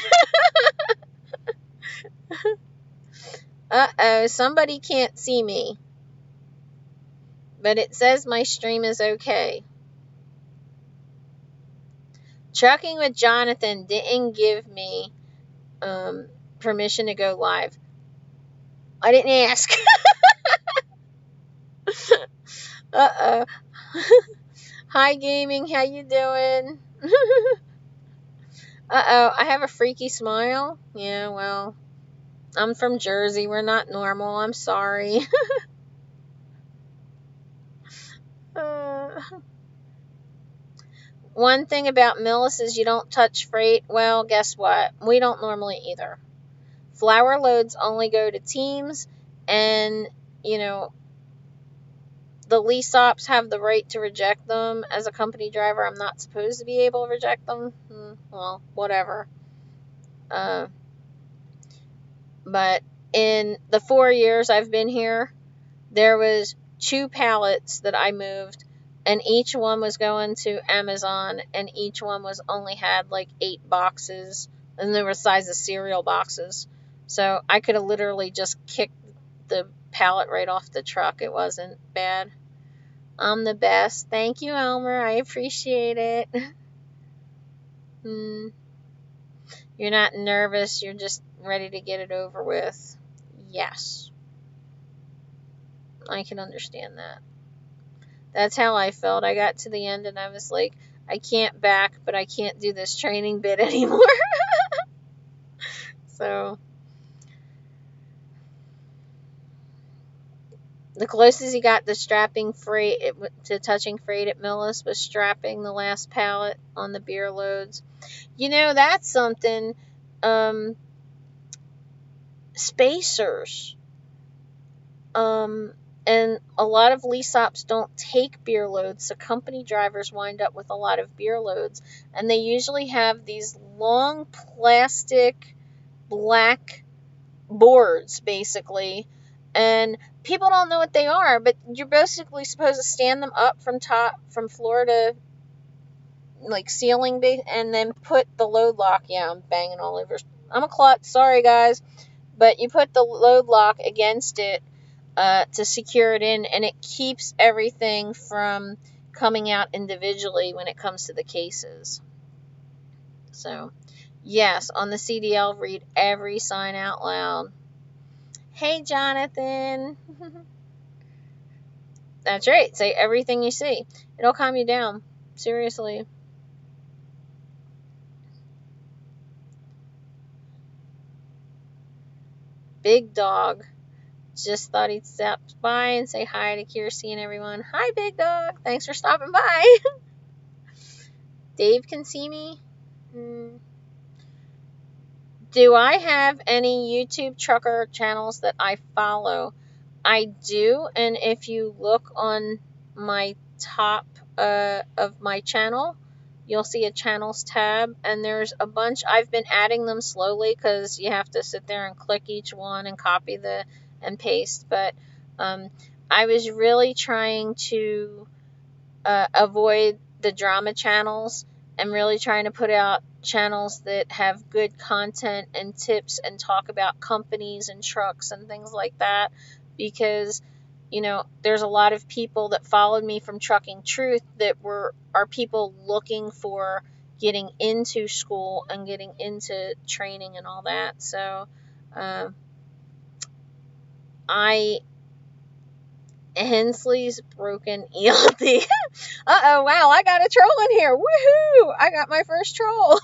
Uh-oh, somebody can't see me. But it says my stream is okay. Trucking with Jonathan didn't give me permission to go live. I didn't ask. Uh-oh. Hi, gaming. How you doing? Uh-oh. I have a freaky smile. Yeah, well, I'm from Jersey. We're not normal. I'm sorry. One thing about Millis is you don't touch freight. Well, guess what? We don't normally either. Flour loads only go to teams, and, you know, the lease ops have the right to reject them. As a company driver, I'm not supposed to be able to reject them. Well, whatever. But in the 4 years I've been here, there was 2 pallets that I moved, and each one was going to Amazon, and each one was only had like 8 boxes, and they were the size of cereal boxes. So I could have literally just kicked the pallet right off the truck. It wasn't bad. I'm the best. Thank you, Elmer. I appreciate it. You're not nervous. You're just ready to get it over with. Yes. I can understand that. That's how I felt. I got to the end and I was like, I can't back, but I can't do this training bit anymore. So, the closest he got to strapping freight, to touching freight at Millis, was strapping the last pallet on the beer loads. You know, that's something. Spacers. And a lot of lease ops don't take beer loads, so company drivers wind up with a lot of beer loads. And they usually have these long plastic black boards, basically. And people don't know what they are, but you're basically supposed to stand them up from floor to, like, ceiling, and then put the load lock. Yeah, I'm banging all over. I'm a klutz, sorry guys. But you put the load lock against it to secure it in, and it keeps everything from coming out individually when it comes to the cases. So, yes, on the CDL, read every sign out loud. Hey, Jonathan. That's right. Say everything you see. It'll calm you down. Seriously. Big Dog. Just thought he'd stop by and say hi to Kearsey and everyone. Hi, Big Dog. Thanks for stopping by. Dave can see me. Do I have any YouTube trucker channels that I follow? I do, and if you look on my top of my channel, you'll see a channels tab, and there's a bunch. I've been adding them slowly because you have to sit there and click each one and copy and paste, but I was really trying to avoid the drama channels and really trying to put out channels that have good content and tips and talk about companies and trucks and things like that, because, you know, there's a lot of people that followed me from Trucking Truth that are people looking for getting into school and getting into training and all that. So Hensley's broken ELD. Uh-oh, wow, I got a troll in here. Woohoo! I got my first troll.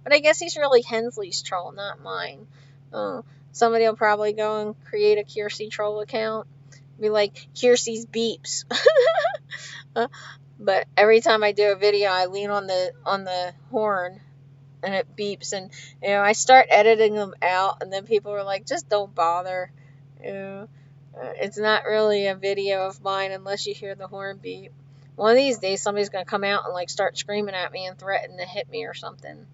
But I guess he's really Hensley's troll, not mine. Oh, somebody will probably go and create a Kearsey troll account. Be like, Kearsey's beeps. But every time I do a video, I lean on the horn and it beeps. And, you know, I start editing them out, and then people are like, just don't bother. You know, it's not really a video of mine unless you hear the horn beep. One of these days, somebody's going to come out and, like, start screaming at me and threaten to hit me or something.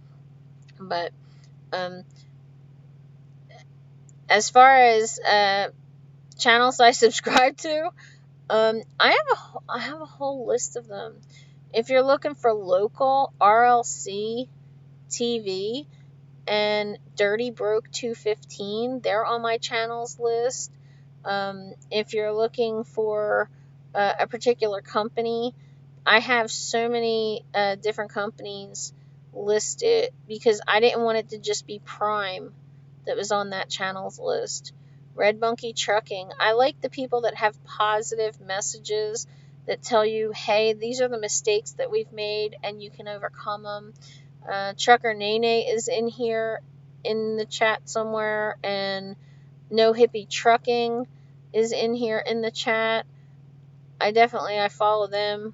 But as far as channels I subscribe to, I have a whole list of them. If you're looking for local, RLC TV and Dirty Broke 215, they're on my channels list. If you're looking for a particular company, I have so many different companies listed because I didn't want it to just be Prime that was on that channel's list. Red Monkey Trucking. I like the people that have positive messages that tell you, hey, these are the mistakes that we've made and you can overcome them. Trucker Nene is in here in the chat somewhere, and No Hippie Trucking is in here in the chat. I follow them.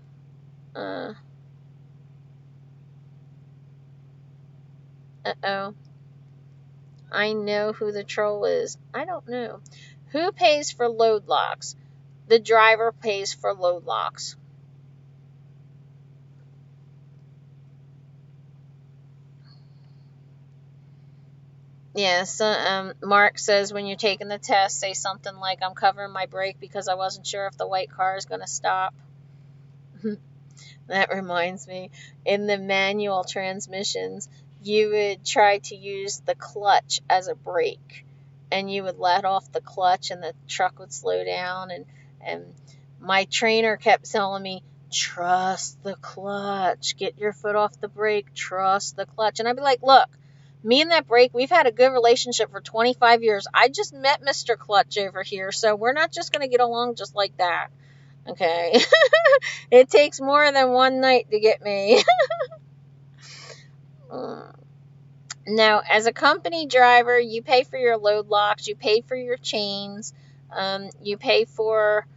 Uh-oh. I know who the troll is. I don't know. Who pays for load locks? The driver pays for load locks. Yeah, so Mark says when you're taking the test, say something like, I'm covering my brake because I wasn't sure if the white car is going to stop. That reminds me, in the manual transmissions, you would try to use the clutch as a brake, and you would let off the clutch and the truck would slow down, and my trainer kept telling me, trust the clutch, get your foot off the brake, trust the clutch. And I'd be like, look, me and that brake, we've had a good relationship for 25 years. I just met Mr. Clutch over here, so we're not just going to get along just like that. Okay. It takes more than one night to get me. Now, as a company driver, you pay for your load locks, you pay for your chains, you pay for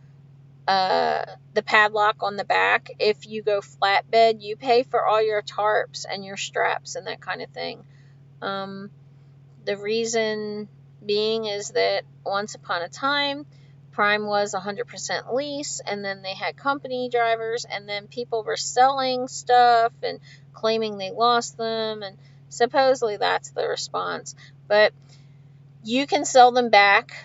the padlock on the back. If you go flatbed, you pay for all your tarps and your straps and that kind of thing. The reason being is that once upon a time, Prime was 100% lease, and then they had company drivers, and then people were selling stuff and claiming they lost them, and supposedly that's the response. But you can sell them back,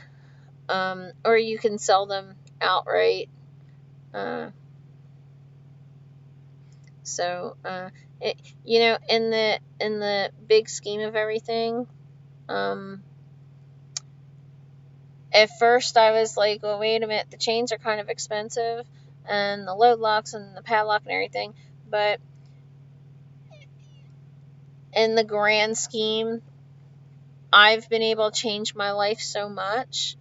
or you can sell them outright. In the big scheme of everything, at first I was like, well, wait a minute, the chains are kind of expensive, and the load locks and the padlock and everything, but in the grand scheme, I've been able to change my life so much.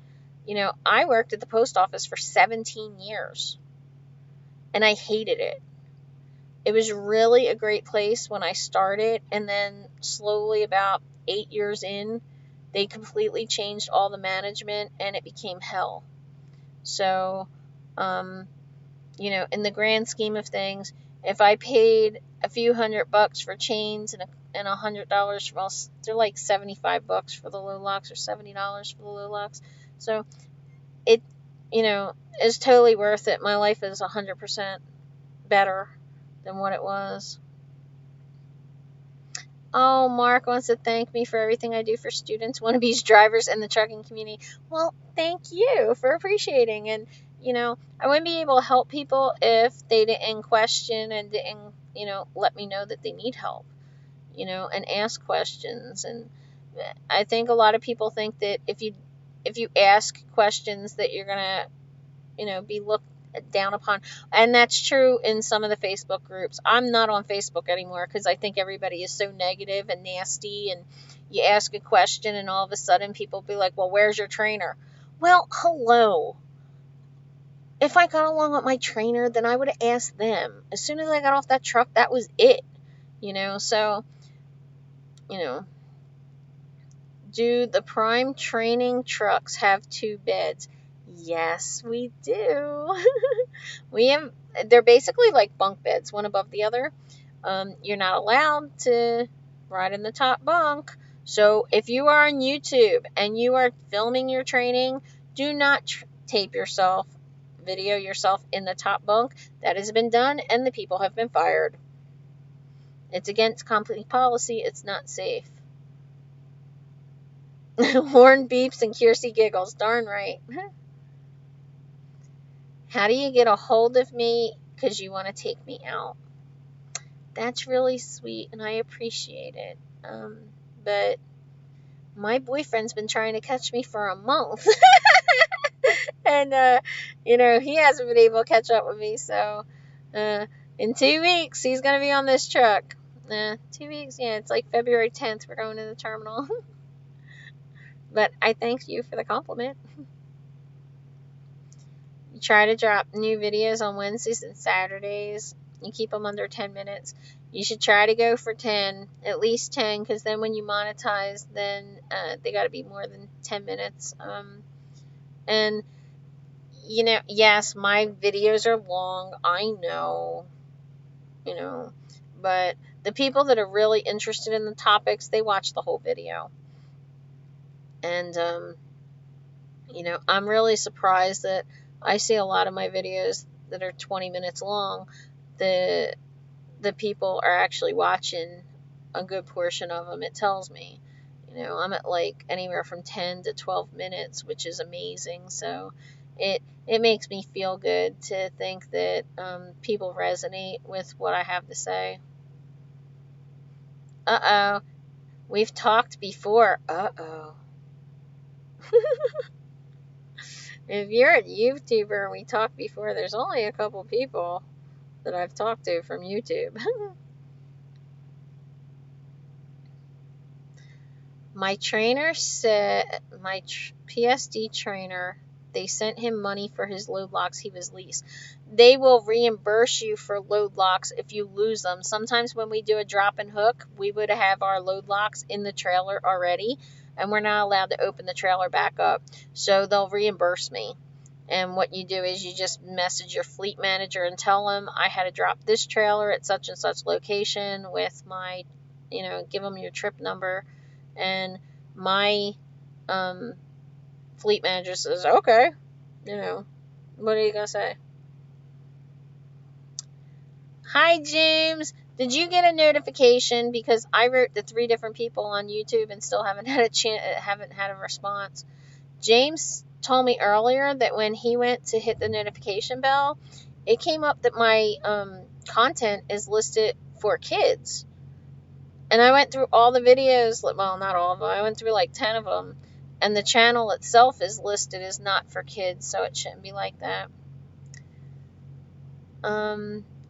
I worked at the post office for 17 years, and I hated it. It was really a great place when I started, and then slowly, about 8 years in, they completely changed all the management, and it became hell. So, in the grand scheme of things, if I paid a few $100 for chains and $100 for, they're like $75 for the low locks or $70 for the low locks. So it, is totally worth it. My life is 100% better than what it was. Oh, Mark wants to thank me for everything I do for students, wannabes, drivers, and the trucking community. Well, thank you for appreciating. And, I wouldn't be able to help people if they didn't question and didn't, let me know that they need help, and ask questions. And I think a lot of people think that if you ask questions that you're going to, be looked down upon. And that's true in some of the Facebook groups. I'm not on Facebook anymore because I think everybody is so negative and nasty, and you ask a question and all of a sudden people be like, well, where's your trainer? Well, hello. If I got along with my trainer, then I would have asked them. As soon as I got off that truck, that was it. So, do the Prime training trucks have 2 beds? Yes, we do. They're basically like bunk beds, one above the other. You're not allowed to ride in the top bunk. So if you are on YouTube and you are filming your training, do not tape yourself, video yourself in the top bunk. That has been done, and the people have been fired. It's against company policy. It's not safe. Horn beeps and Kearsey giggles. Darn right. How do you get a hold of me? Because you want to take me out. That's really sweet, and I appreciate it. But my boyfriend's been trying to catch me for a month. And, he hasn't been able to catch up with me. So, in 2 weeks, he's going to be on this truck. 2 weeks, yeah, it's like February 10th. We're going to the terminal. But I thank you for the compliment. You try to drop new videos on Wednesdays and Saturdays. You keep them under 10 minutes. You should try to go for 10, at least 10, because then when you monetize, then they got to be more than 10 minutes. And Yes, my videos are long, I know, but the people that are really interested in the topics, they watch the whole video. And, I'm really surprised that I see a lot of my videos that are 20 minutes long. The people are actually watching a good portion of them. It tells me, I'm at like anywhere from 10 to 12 minutes, which is amazing. So it makes me feel good to think that people resonate with what I have to say. Uh-oh. We've talked before. Uh-oh. If you're a YouTuber and we talked before, there's only a couple people that I've talked to from YouTube. My trainer said, PSD trainer, they sent him money for his load locks he was leased. They will reimburse you for load locks if you lose them. Sometimes when we do a drop and hook, we would have our load locks in the trailer already, and we're not allowed to open the trailer back up. So they'll reimburse me. And what you do is you just message your fleet manager and tell them I had to drop this trailer at such and such location with my, give them your trip number. And my fleet manager says, okay, what are you going to say? Hi, James. Did you get a notification? Because I wrote to 3 different people on YouTube and still haven't had a response. James told me earlier that when he went to hit the notification bell, it came up that my content is listed for kids. And I went through all the videos, well, not all of them, I went through like 10 of them, and the channel itself is listed as not for kids, so it shouldn't be like that.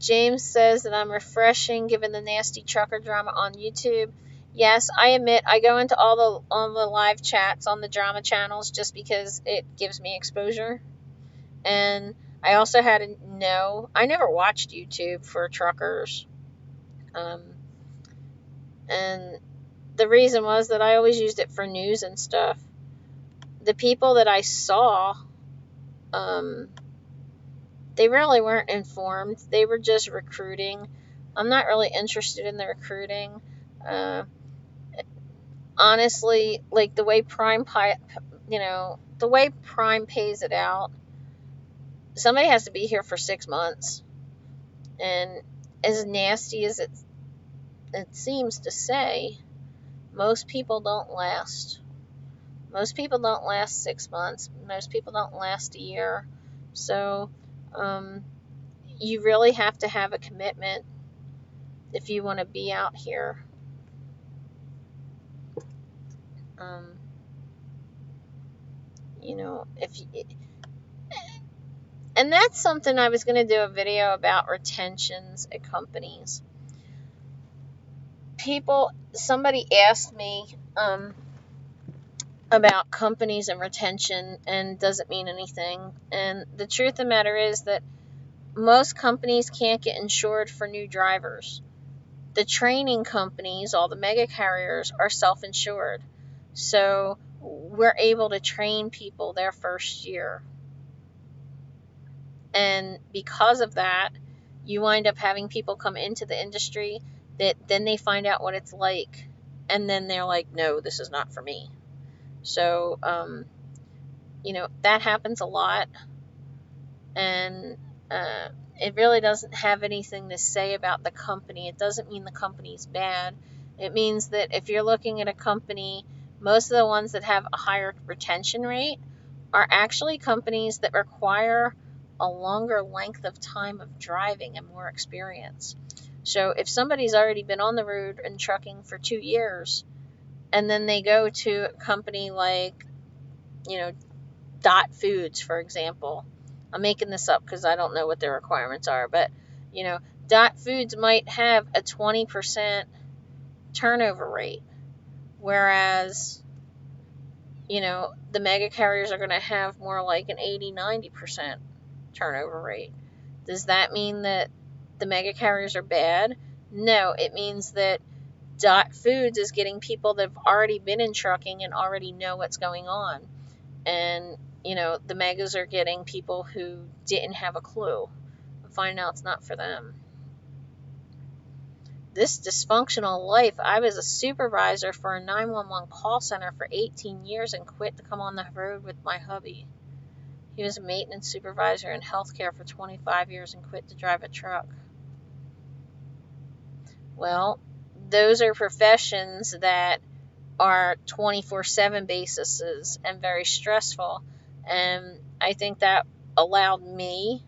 James says that I'm refreshing given the nasty trucker drama on YouTube. Yes, I admit I go into all the live chats on the drama channels just because it gives me exposure. And I also had to know, I never watched YouTube for truckers. And the reason was that I always used it for news and stuff. The people that I saw, they really weren't informed. They were just recruiting. I'm not really interested in the recruiting. Honestly, like the way Prime pays it out, somebody has to be here for 6 months. And as nasty as it seems to say, most people don't last. Most people don't last 6 months. Most people don't last a year. So, you really have to have a commitment if you want to be out here. And that's something I was going to do a video about, retentions at companies. Somebody asked me about companies and retention, and does it mean anything? And the truth of the matter is that most companies can't get insured for new drivers. The training companies, all the mega carriers, are self-insured. So we're able to train people their first year. And because of that, you wind up having people come into the industry that then they find out what it's like. And then they're like, no, this is not for me. So, that happens a lot. And it really doesn't have anything to say about the company. It doesn't mean the company's bad. It means that if you're looking at a company, most of the ones that have a higher retention rate are actually companies that require a longer length of time of driving and more experience. So if somebody's already been on the road and trucking for 2 years, and then they go to a company like, Dot Foods, for example. I'm making this up because I don't know what their requirements are, but, Dot Foods might have a 20% turnover rate, whereas, the mega carriers are going to have more like an 80-90% turnover rate. Does that mean that the mega carriers are bad? No, it means that Dot Foods is getting people that have already been in trucking and already know what's going on. And the megas are getting people who didn't have a clue and find out it's not for them. This dysfunctional life. I was a supervisor for a 911 call center for 18 years and quit to come on the road with my hubby. He was a maintenance supervisor in healthcare for 25 years and quit to drive a truck. Well, those are professions that are 24/7 bases and very stressful. And I think that allowed me,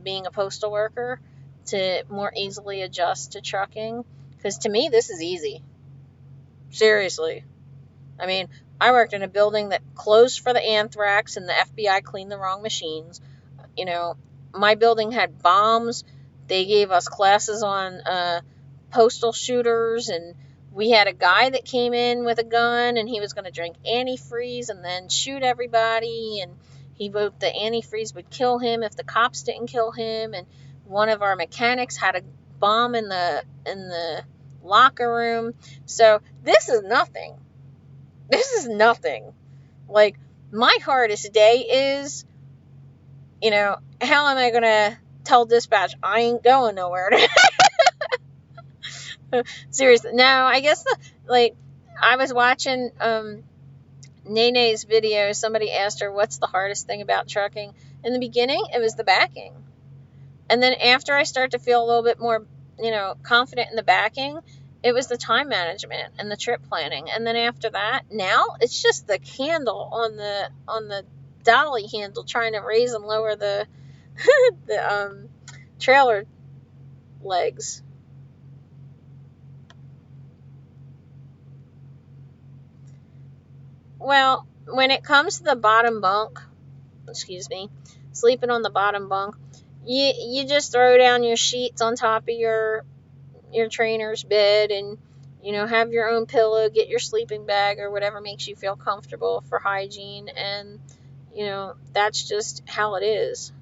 being a postal worker, to more easily adjust to trucking. Because to me, this is easy. Seriously. I mean, I worked in a building that closed for the anthrax and the FBI cleaned the wrong machines. My building had bombs. They gave us classes on postal shooters, and we had a guy that came in with a gun, and he was going to drink antifreeze and then shoot everybody, and he wrote the antifreeze would kill him if the cops didn't kill him. And one of our mechanics had a bomb in the locker room. So this is nothing. This is nothing. Like, my hardest day is, how am I going to tell dispatch I ain't going nowhere? Seriously. No, I guess I was watching Nene's video. Somebody asked her, what's the hardest thing about trucking? In the beginning, it was the backing. And then after I start to feel a little bit more, confident in the backing, it was the time management and the trip planning. And then after that, now it's just the handle on the dolly handle, trying to raise and lower the the trailer legs. Well, when it comes to the bottom bunk, sleeping on the bottom bunk, you just throw down your sheets on top of your trainer's bed, and have your own pillow, get your sleeping bag or whatever makes you feel comfortable for hygiene, and that's just how it is.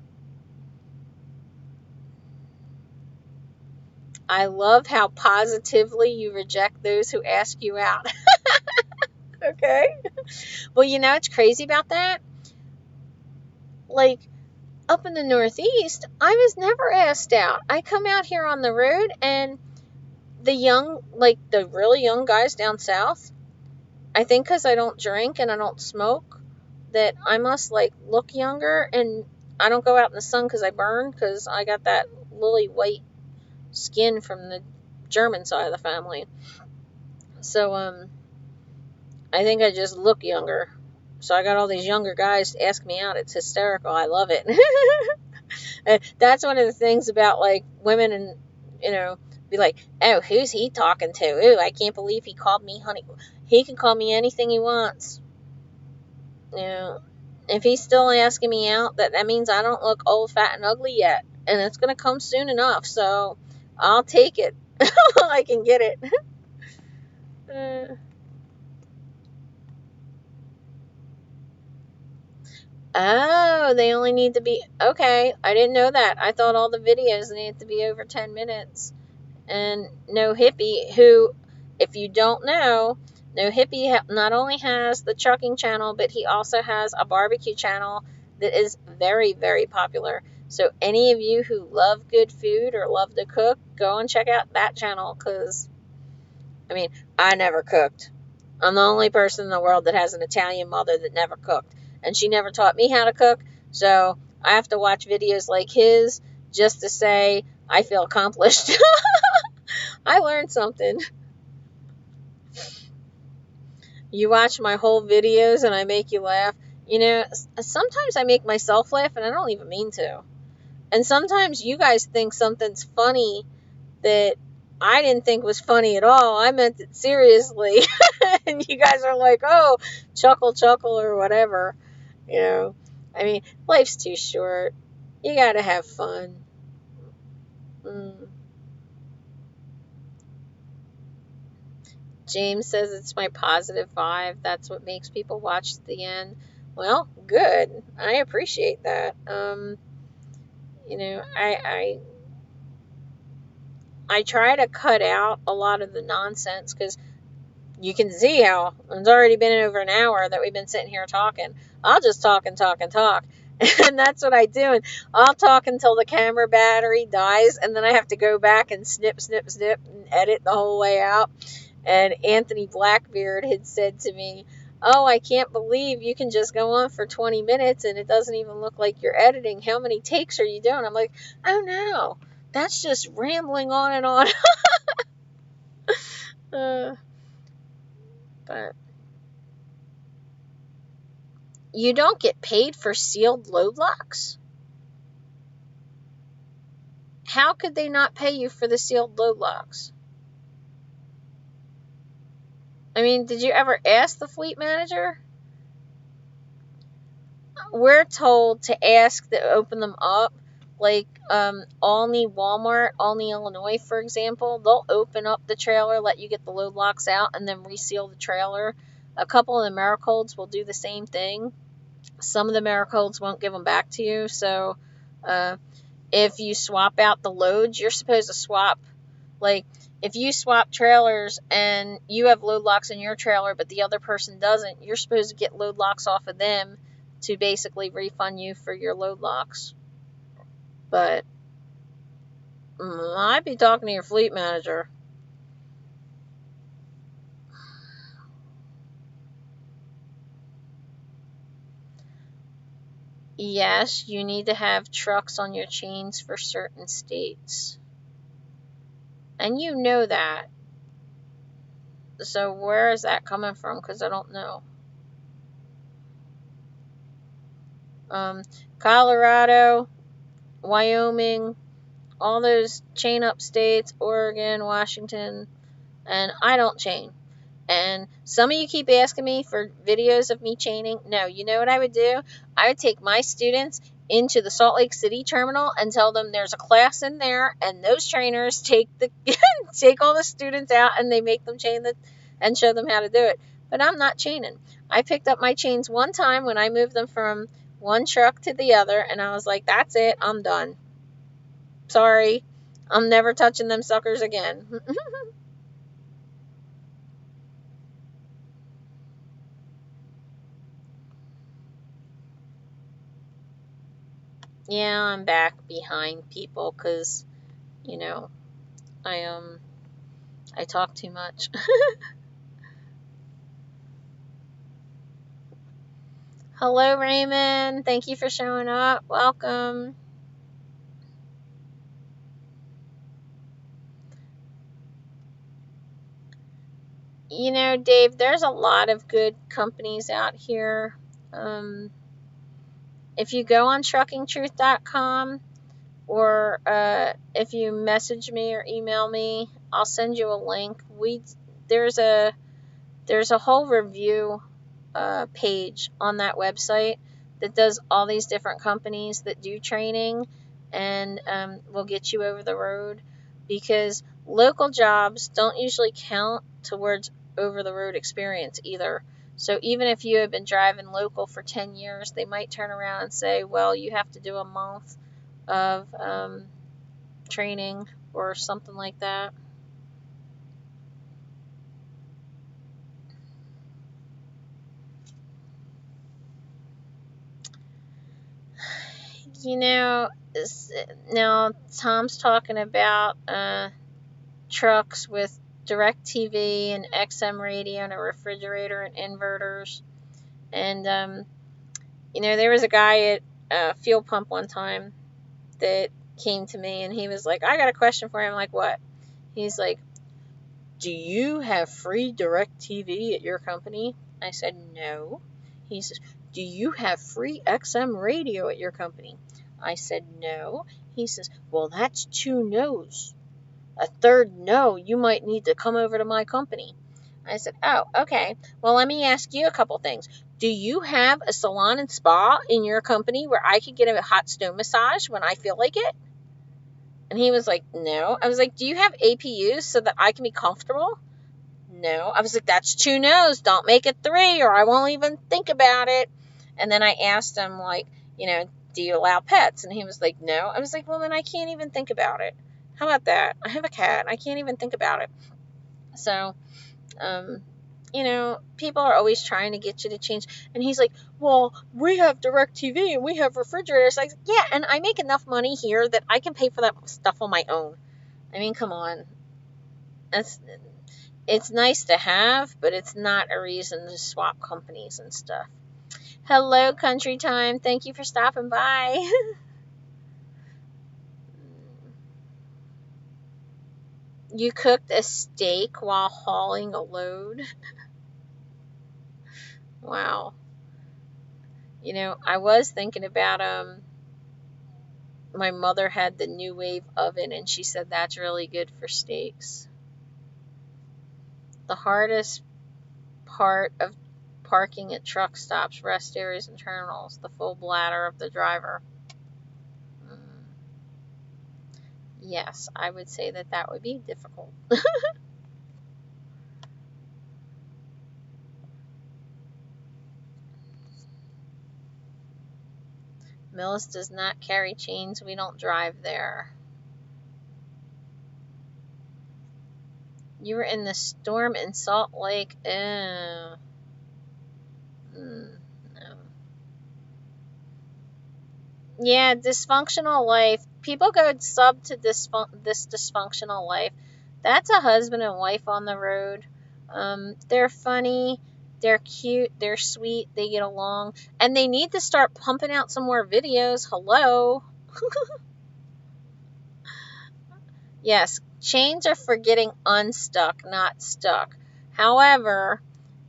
I love how positively you reject those who ask you out. Okay. Well, it's crazy about that. Like, up in the Northeast, I was never asked out. I come out here on the road, and the really young guys down south, I think because I don't drink and I don't smoke, that I must look younger, and I don't go out in the sun because I burn, because I got that lily white skin from the German side of the family. So I think I just look younger. So I got all these younger guys to ask me out. It's hysterical. I love it. And that's one of the things about women, and be like, oh, who's he talking to? Ooh, I can't believe he called me honey. He can call me anything he wants. If he's still asking me out, that means I don't look old, fat, and ugly yet, and it's gonna come soon enough. So I'll take it. I can get it. Oh, they only need to be... Okay, I didn't know that. I thought all the videos needed to be over 10 minutes. And No Hippie, who, if you don't know, No Hippie not only has the trucking channel, but he also has a barbecue channel that is very, very popular. So any of you who love good food or love to cook, go and check out that channel, because, I never cooked. I'm the only person in the world that has an Italian mother that never cooked. And she never taught me how to cook, so I have to watch videos like his just to say I feel accomplished. I learned something. You watch my whole videos and I make you laugh. Sometimes I make myself laugh and I don't even mean to. And sometimes you guys think something's funny that I didn't think was funny at all. I meant it seriously. And you guys are like, oh, chuckle, or whatever. Life's too short. You gotta have fun. James says it's my positive vibe. That's what makes people watch to the end. Well, good. I appreciate that. I try to cut out a lot of the nonsense, because you can see how it's already been over an hour that we've been sitting here talking. I'll just talk and talk and talk. And that's what I do. And I'll talk until the camera battery dies, and then I have to go back and snip, snip, snip, and edit the whole way out. And Anthony Blackbeard had said to me, "Oh, I can't believe you can just go on for 20 minutes and it doesn't even look like you're editing. How many takes are you doing?" I'm like, "Oh no, that's just rambling on and on." But you don't get paid for sealed load locks? How could they not pay you for the sealed load locks? I mean, did you ever ask the fleet manager? We're told to ask to open them up. Like Olney Walmart, Olney, Illinois, for example, they'll open up the trailer, let you get the load locks out, and then reseal the trailer. A couple of the Maricolds will do the same thing. Some of the Maricolds won't give them back to you. So if you swap out the loads, you're supposed to swap. Like, if you swap trailers and you have load locks in your trailer, but the other person doesn't, you're supposed to get load locks off of them to basically refund you for your load locks. But I'd be talking to your fleet manager. Yes, you need to have trucks on your chains for certain states. And you know that. So where is that coming from? Because I don't know. Colorado, Wyoming, all those chain up states, Oregon, Washington, and I don't chain. And some of you keep asking me for videos of me chaining. No, you know what I would do? I would take my students into the Salt Lake City terminal and tell them there's a class in there, and those trainers take all the students out and they make them chain and show them how to do it. But I'm not chaining. I picked up my chains one time when I moved them from one truck to the other, and I was like, that's it, I'm done. Sorry, I'm never touching them suckers again. Yeah, I'm back behind people because, I talk too much. Hello, Raymond. Thank you for showing up. Welcome. Dave, there's a lot of good companies out here. If you go on truckingtruth.com, or if you message me or email me, I'll send you a link. There's a whole review page on that website that does all these different companies that do training and will get you over the road, because local jobs don't usually count towards over the road experience either. So even if you have been driving local for 10 years, they might turn around and say, well, you have to do a month of training or something like that. Now Tom's talking about trucks with direct TV and XM radio and a refrigerator and inverters. And, there was a guy at a fuel pump one time that came to me and he was like, I got a question for him. I'm like, what? He's like, do you have free direct TV at your company? I said, no. He says, do you have free XM radio at your company? I said, no. He says, well, that's 2 no's. A third no, you might need to come over to my company. I said, oh, okay. Well, let me ask you a couple things. Do you have a salon and spa in your company where I could get a hot stone massage when I feel like it? And he was like, no. I was like, do you have APUs so that I can be comfortable? No. I was like, that's 2 no's. Don't make it 3 or I won't even think about it. And then I asked him, like, do you allow pets? And he was like, no. I was like, well, then I can't even think about it. How about that? I have a cat. I can't even think about it. So, people are always trying to get you to change. And he's like, well, we have DirecTV and we have refrigerators. Like, yeah, and I make enough money here that I can pay for that stuff on my own. I mean, come on. It's nice to have, but it's not a reason to swap companies and stuff. Hello, Country Time. Thank you for stopping by. You cooked a steak while hauling a load? Wow. I was thinking about my mother had the New Wave oven, and she said that's really good for steaks. The hardest part of parking at truck stops, rest areas, and terminals, the full bladder of the driver. Yes, I would say that would be difficult. Millis does not carry chains. We don't drive there. You were in the storm in Salt Lake. No. Yeah, dysfunctional life. People go sub to this dysfunctional life. That's a husband and wife on the road. They're funny. They're cute. They're sweet. They get along. And they need to start pumping out some more videos. Hello. Yes, chains are for getting unstuck, not stuck. However,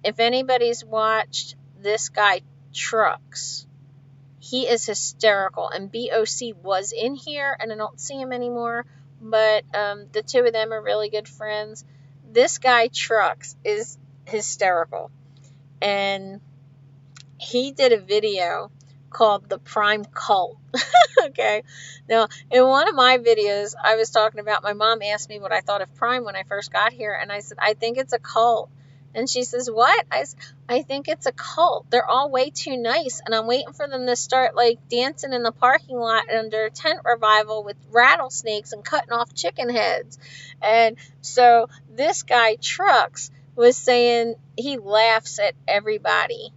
if anybody's watched this guy Trucks, he is hysterical. And BOC was in here, and I don't see him anymore, but the two of them are really good friends. This guy Trucks is hysterical. And he did a video called The Prime Cult. Okay. Now, in one of my videos, I was talking about, my mom asked me what I thought of Prime when I first got here, and I said, I think it's a cult. And she says, what? I think it's a cult. They're all way too nice, and I'm waiting for them to start, dancing in the parking lot under a tent revival with rattlesnakes and cutting off chicken heads. And so this guy, Trucks, was saying he laughs at everybody.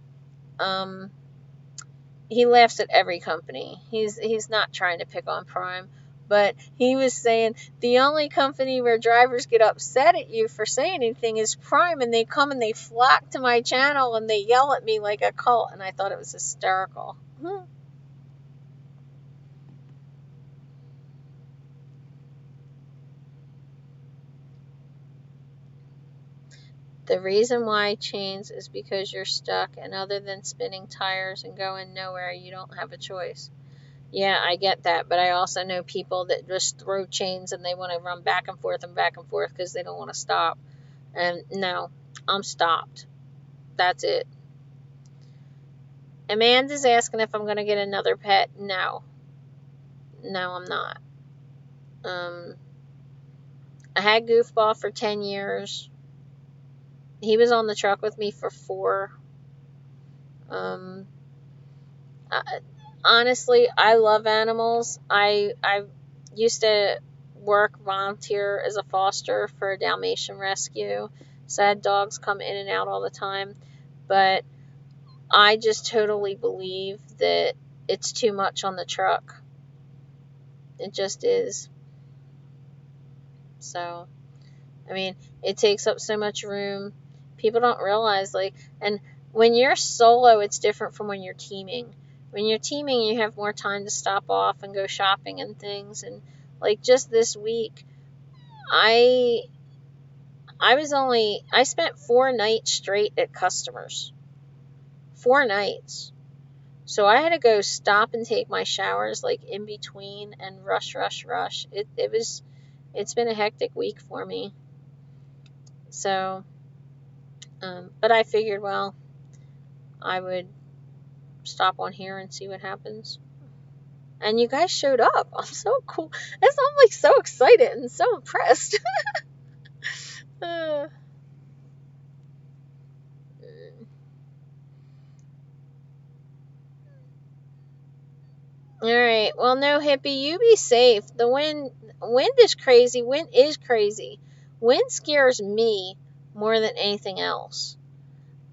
He laughs at every company. He's not trying to pick on Prime, but he was saying the only company where drivers get upset at you for saying anything is Prime, and they come and they flock to my channel and they yell at me like a cult, and I thought it was hysterical. The reason why chains is because you're stuck, and other than spinning tires and going nowhere, you don't have a choice. Yeah, I get that, but I also know people that just throw chains and they want to run back and forth because they don't want to stop. And no, I'm stopped. That's it. Amanda's asking if I'm going to get another pet. No. No, I'm not. I had Goofball for 10 years. He was on the truck with me for 4. Honestly, I love animals. I used to volunteer as a foster for a Dalmatian rescue. So I had dogs come in and out all the time. But I just totally believe that it's too much on the truck. It just is. So, I mean, it takes up so much room. People don't realize, and when you're solo, it's different from when you're teaming. When you're teaming, you have more time to stop off and go shopping and things. And just this week, I spent 4 nights straight at customers. 4 nights. So I had to go stop and take my showers in between and rush. It's been a hectic week for me. So, but I figured, well, I would stop on here and see what happens. And you guys showed up. I'm so cool. I'm so excited and so impressed. All right. Well, no, hippie, you be safe. The wind is crazy. Wind is crazy. Wind scares me more than anything else.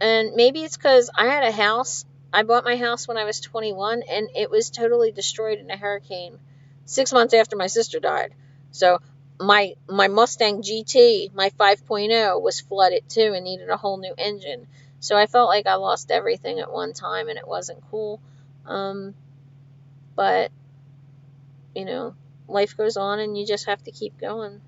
And maybe it's because I had a house. I bought my house when I was 21, and it was totally destroyed in a hurricane 6 months after my sister died. So my Mustang GT, my 5.0, was flooded too and needed a whole new engine. So I felt like I lost everything at one time, and it wasn't cool. But, you know, life goes on, and you just have to keep going.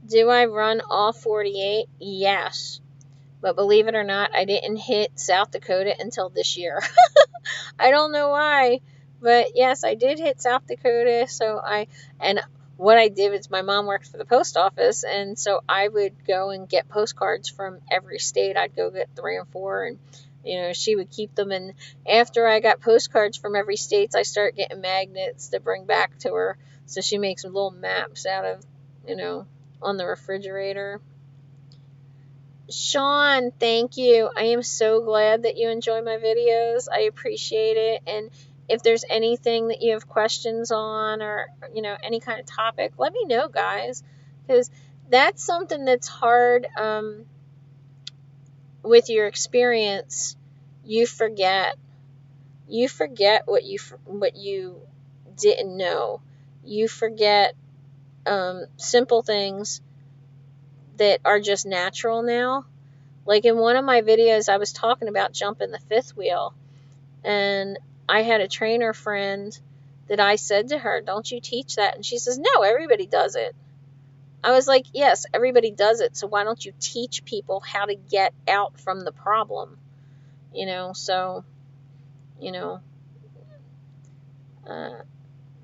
Do I run all 48? Yes. But believe it or not, I didn't hit South Dakota until this year. I don't know why, but yes, I did hit South Dakota. And what I did was my mom worked for the post office, and so I would go and get postcards from every state. I'd go get 3 or 4, and she would keep them. And after I got postcards from every state, I start getting magnets to bring back to her. So she makes little maps out of, on the refrigerator. Sean, thank you. I am so glad that you enjoy my videos. I appreciate it. And if there's anything that you have questions on, or, any kind of topic, let me know, guys. Because that's something that's hard with your experience. You forget. You forget what you didn't know. You forget simple things that are just natural now. Like in one of my videos, I was talking about jumping the fifth wheel, and I had a trainer friend that I said to her, "Don't you teach that?" And she says, "No, everybody does it." I was like, "Yes, everybody does it. So why don't you teach people how to get out from the problem?" So, you know, uh,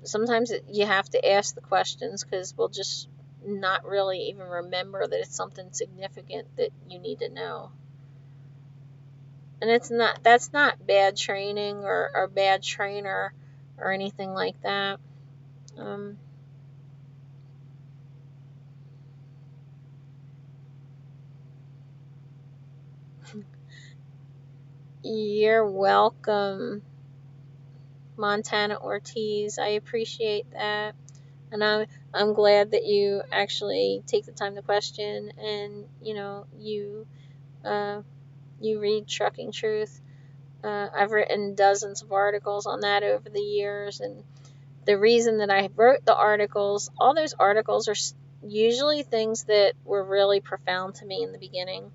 sometimes you have to ask the questions, because we'll just not really even remember that it's something significant that you need to know. And that's not bad training or bad trainer or anything like that. You're welcome, Montana Ortiz. I appreciate that. And I'm glad that you actually take the time to question, and you read Trucking Truth. I've written dozens of articles on that over the years, and the reason that I wrote the articles, all those articles are usually things that were really profound to me in the beginning.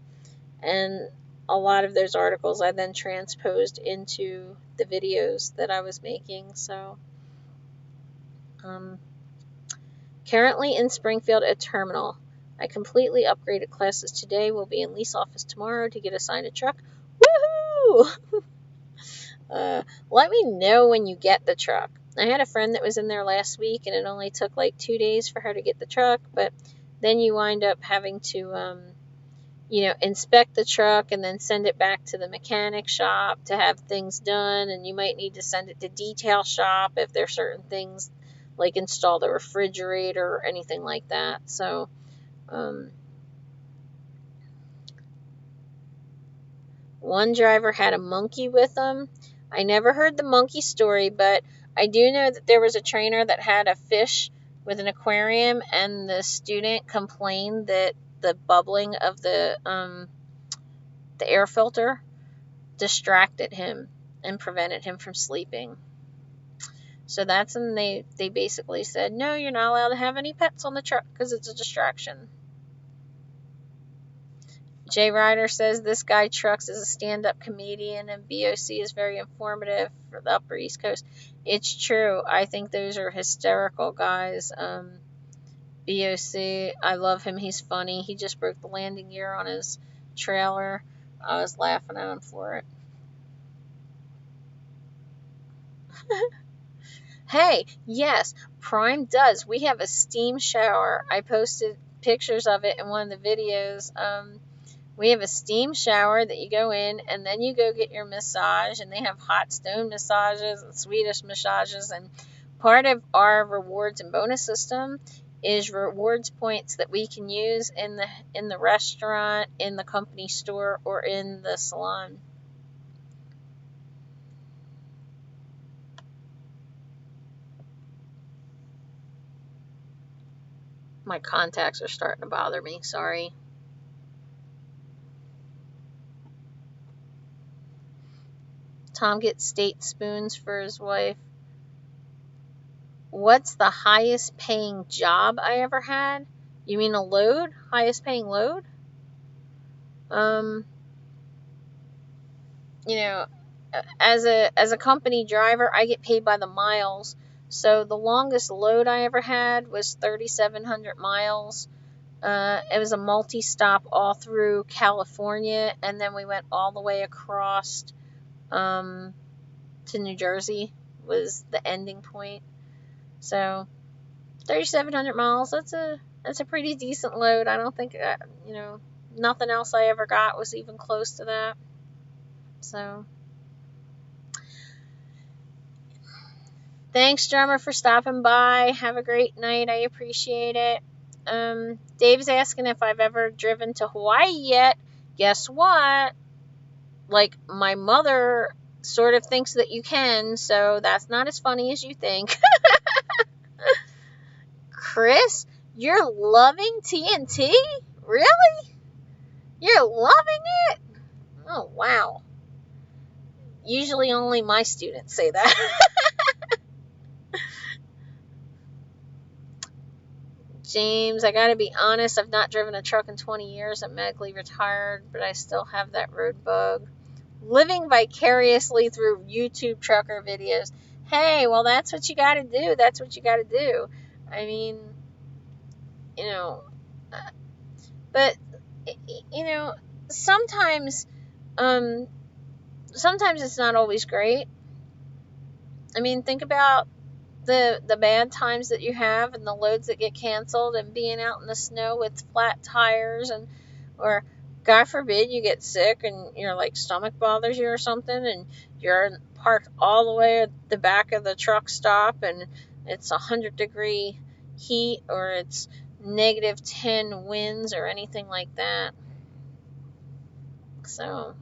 And a lot of those articles I then transposed into the videos that I was making. So, currently in Springfield at Terminal. I completely upgraded classes today. Will be in lease office tomorrow to get assigned a truck. Woohoo! Let me know when you get the truck. I had a friend that was in there last week, and it only took like 2 days for her to get the truck, but then you wind up having to, inspect the truck and then send it back to the mechanic shop to have things done, and you might need to send it to detail shop if there are certain things, like install the refrigerator or anything like that. So, one driver had a monkey with him. I never heard the monkey story, but I do know that there was a trainer that had a fish with an aquarium, and the student complained that the bubbling of the air filter distracted him and prevented him from sleeping. So that's when they basically said, no, you're not allowed to have any pets on the truck because it's a distraction. Jay Ryder says this guy Trucks is a stand-up comedian, and BOC is very informative for the Upper East Coast. It's true. I think those are hysterical guys. BOC, I love him. He's funny. He just broke the landing gear on his trailer. I was laughing at him for it. Hey, yes, Prime does. We have a steam shower. I posted pictures of it in one of the videos. We have a steam shower that you go in, and then you go get your massage, and they have hot stone massages and Swedish massages. And part of our rewards and bonus system is rewards points that we can use in the restaurant, in the company store, or in the salon. My contacts are starting to bother me. Sorry. Tom gets state spoons for his wife. What's the highest paying job I ever had? You mean a load? Highest paying load? You know, as a company driver, I get paid by the miles. So the longest load I ever had was 3,700 miles. It was a multi-stop all through California, and then we went all the way across to New Jersey was the ending point. So 3,700 miles. That's a pretty decent load. I don't think nothing else I ever got was even close to that. So thanks, drummer, for stopping by. Have a great night. I appreciate it. Dave's asking if I've ever driven to Hawaii yet. Guess what? Like, my mother sort of thinks that you can, so that's not as funny as you think. Chris, you're loving TNT? Really? You're loving it? Oh, wow. Usually only my students say that. James, I gotta be honest, I've not driven a truck in 20 years. I'm medically retired, but I still have that road bug. Living vicariously through YouTube trucker videos. Hey, well, that's what you gotta do. That's what you gotta do. I mean, but, sometimes it's not always great. I mean, think about the bad times that you have and the loads that get canceled and being out in the snow with flat tires or God forbid you get sick and your stomach bothers you or something and you're parked all the way at the back of the truck stop and it's 100-degree heat or it's -10 winds or anything like that. So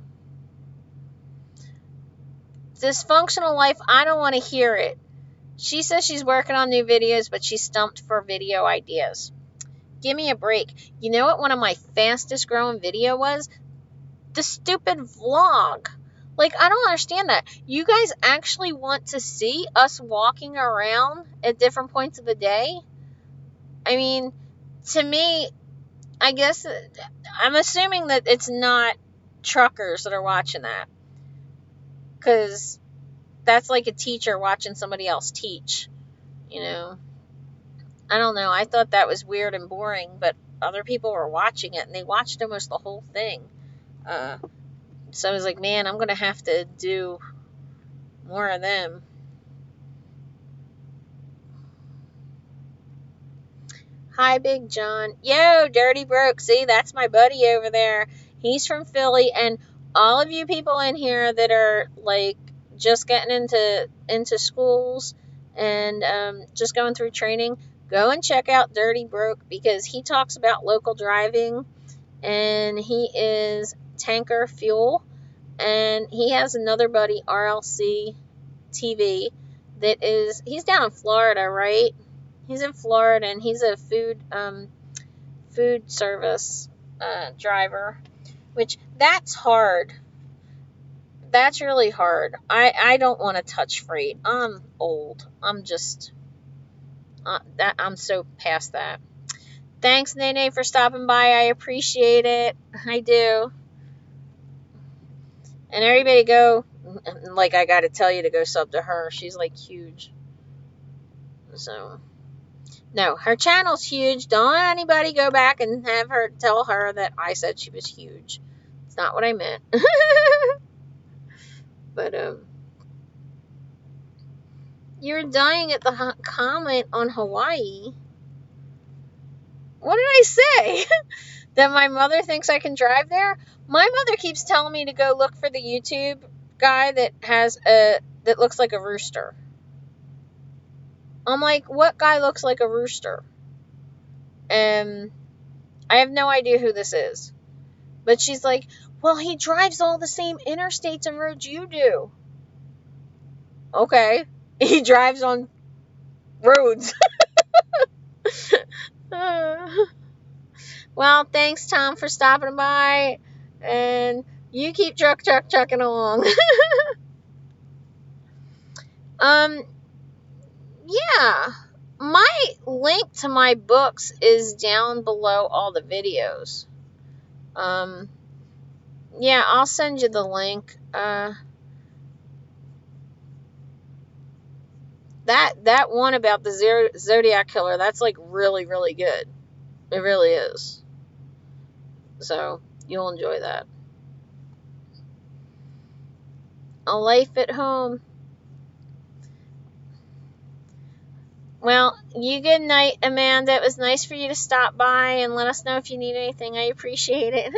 dysfunctional life, I don't want to hear it. She says she's working on new videos, but she's stumped for video ideas. Give me a break. You know what one of my fastest growing video was? The stupid vlog. I don't understand that. You guys actually want to see us walking around at different points of the day? I mean, to me, I guess I'm assuming that it's not truckers that are watching that. Because that's like a teacher watching somebody else teach, I don't know. I thought that was weird and boring, but other people were watching it, and they watched almost the whole thing. So I was like, man, I'm going to have to do more of them. Hi, Big John. Yo, Dirty Broke. See, that's my buddy over there. He's from Philly, and all of you people in here that are, just getting into schools and just going through training, go and check out Dirty Broke because he talks about local driving and he is Tanker Fuel and he has another buddy, RLC TV, he's down in Florida, right? He's in Florida and he's a food service driver, which that's hard. That's really hard. I don't want to touch freight. I'm old. I'm just I'm so past that. Thanks, Nene, for stopping by. I appreciate it. I do. And everybody go, I got to tell you to go sub to her. She's huge. So, no, her channel's huge. Don't let anybody go back and have her tell her that I said she was huge. It's not what I meant. But, you're dying at the comment on Hawaii. What did I say? That my mother thinks I can drive there? My mother keeps telling me to go look for the YouTube guy that looks like a rooster. I'm like, what guy looks like a rooster? I have no idea who this is. But she's like, well, he drives all the same interstates and roads you do. Okay. He drives on roads. Well, thanks, Tom, for stopping by. And you keep trucking along. Yeah. My link to my books is down below all the videos. Yeah, I'll send you the link. That one about the Zodiac Killer, that's like really, really good. It really is. So, you'll enjoy that. A Life at Home. Well, you good night, Amanda. It was nice for you to stop by and let us know if you need anything. I appreciate it.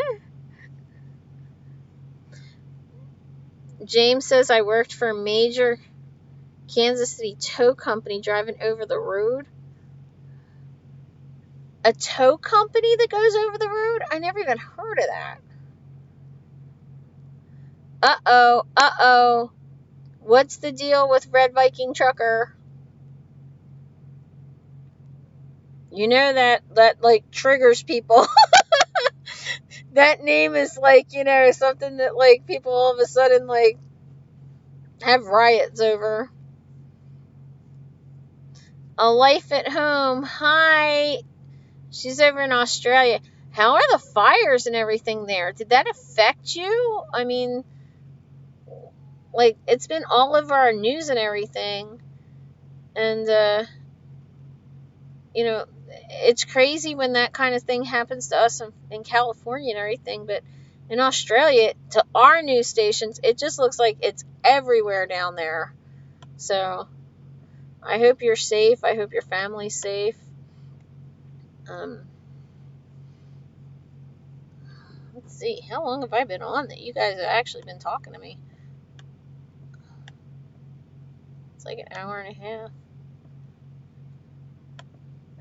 James says I worked for a major Kansas City tow company driving over the road. A tow company that goes over the road? I never even heard of that. Uh-oh. What's the deal with Red Viking Trucker? You know that like triggers people. That name is like, something that like people all of a sudden like have riots over. A Life at Home. Hi. She's over in Australia. How are the fires and everything there? Did that affect you? I mean, like, it's been all over our news and everything. And, it's crazy when that kind of thing happens to us in California and everything. But in Australia, to our news stations, it just looks like it's everywhere down there. So, I hope you're safe. I hope your family's safe. Let's see. How long have I been on that you guys have actually been talking to me? It's like an hour and a half.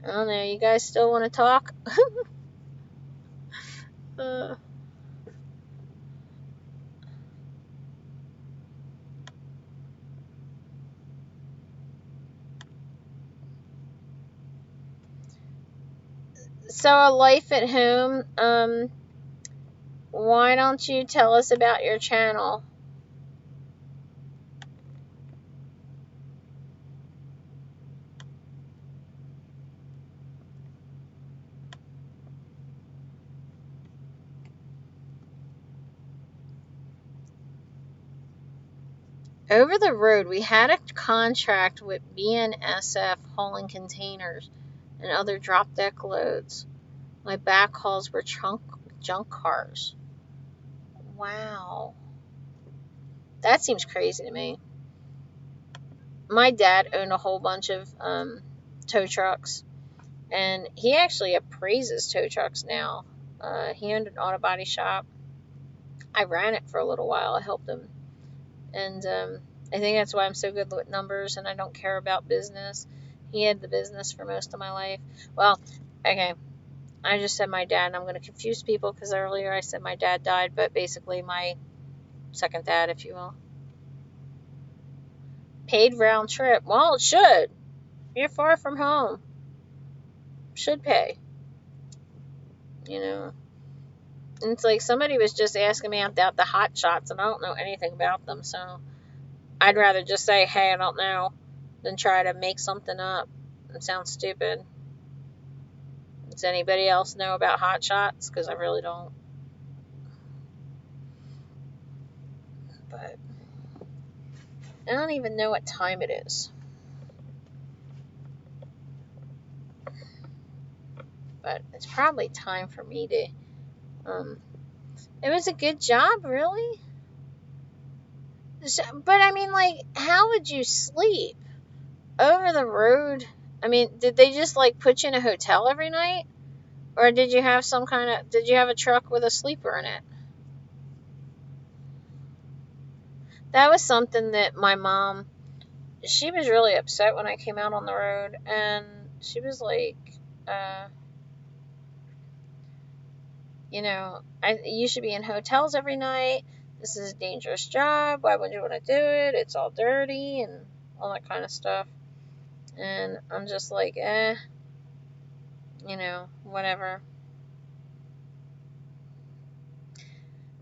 I don't know. You guys still want to talk? So, A Life at Home. Why don't you tell us about your channel? Over the road, we had a contract with BNSF hauling containers and other drop deck loads. My backhauls were junk cars. Wow. That seems crazy to me. My dad owned a whole bunch of tow trucks, and he actually appraises tow trucks now. He owned an auto body shop. I ran it for a little while. I helped him. And I think that's why I'm so good with numbers and I don't care about business. He had the business for most of my life. Well, okay. I just said my dad, and I'm going to confuse people because earlier I said my dad died, but basically my second dad, if you will. Paid round trip. Well, it should. You're far from home. Should pay. And it's like somebody was just asking me about the hot shots, and I don't know anything about them, so I'd rather just say, hey, I don't know, than try to make something up and sound stupid. Does anybody else know about hot shots? Because I really don't. But I don't even know what time it is. But it's probably time for me to, it was a good job, really. But I mean, like, how would you sleep? Over the road? I mean, did they just, like, put you in a hotel every night? Or did you have did you have a truck with a sleeper in it? That was something that my mom, she was really upset when I came out on the road. And she was like, you should be in hotels every night. This is a dangerous job. Why would you want to do it? It's all dirty and all that kind of stuff. And I'm just like, whatever.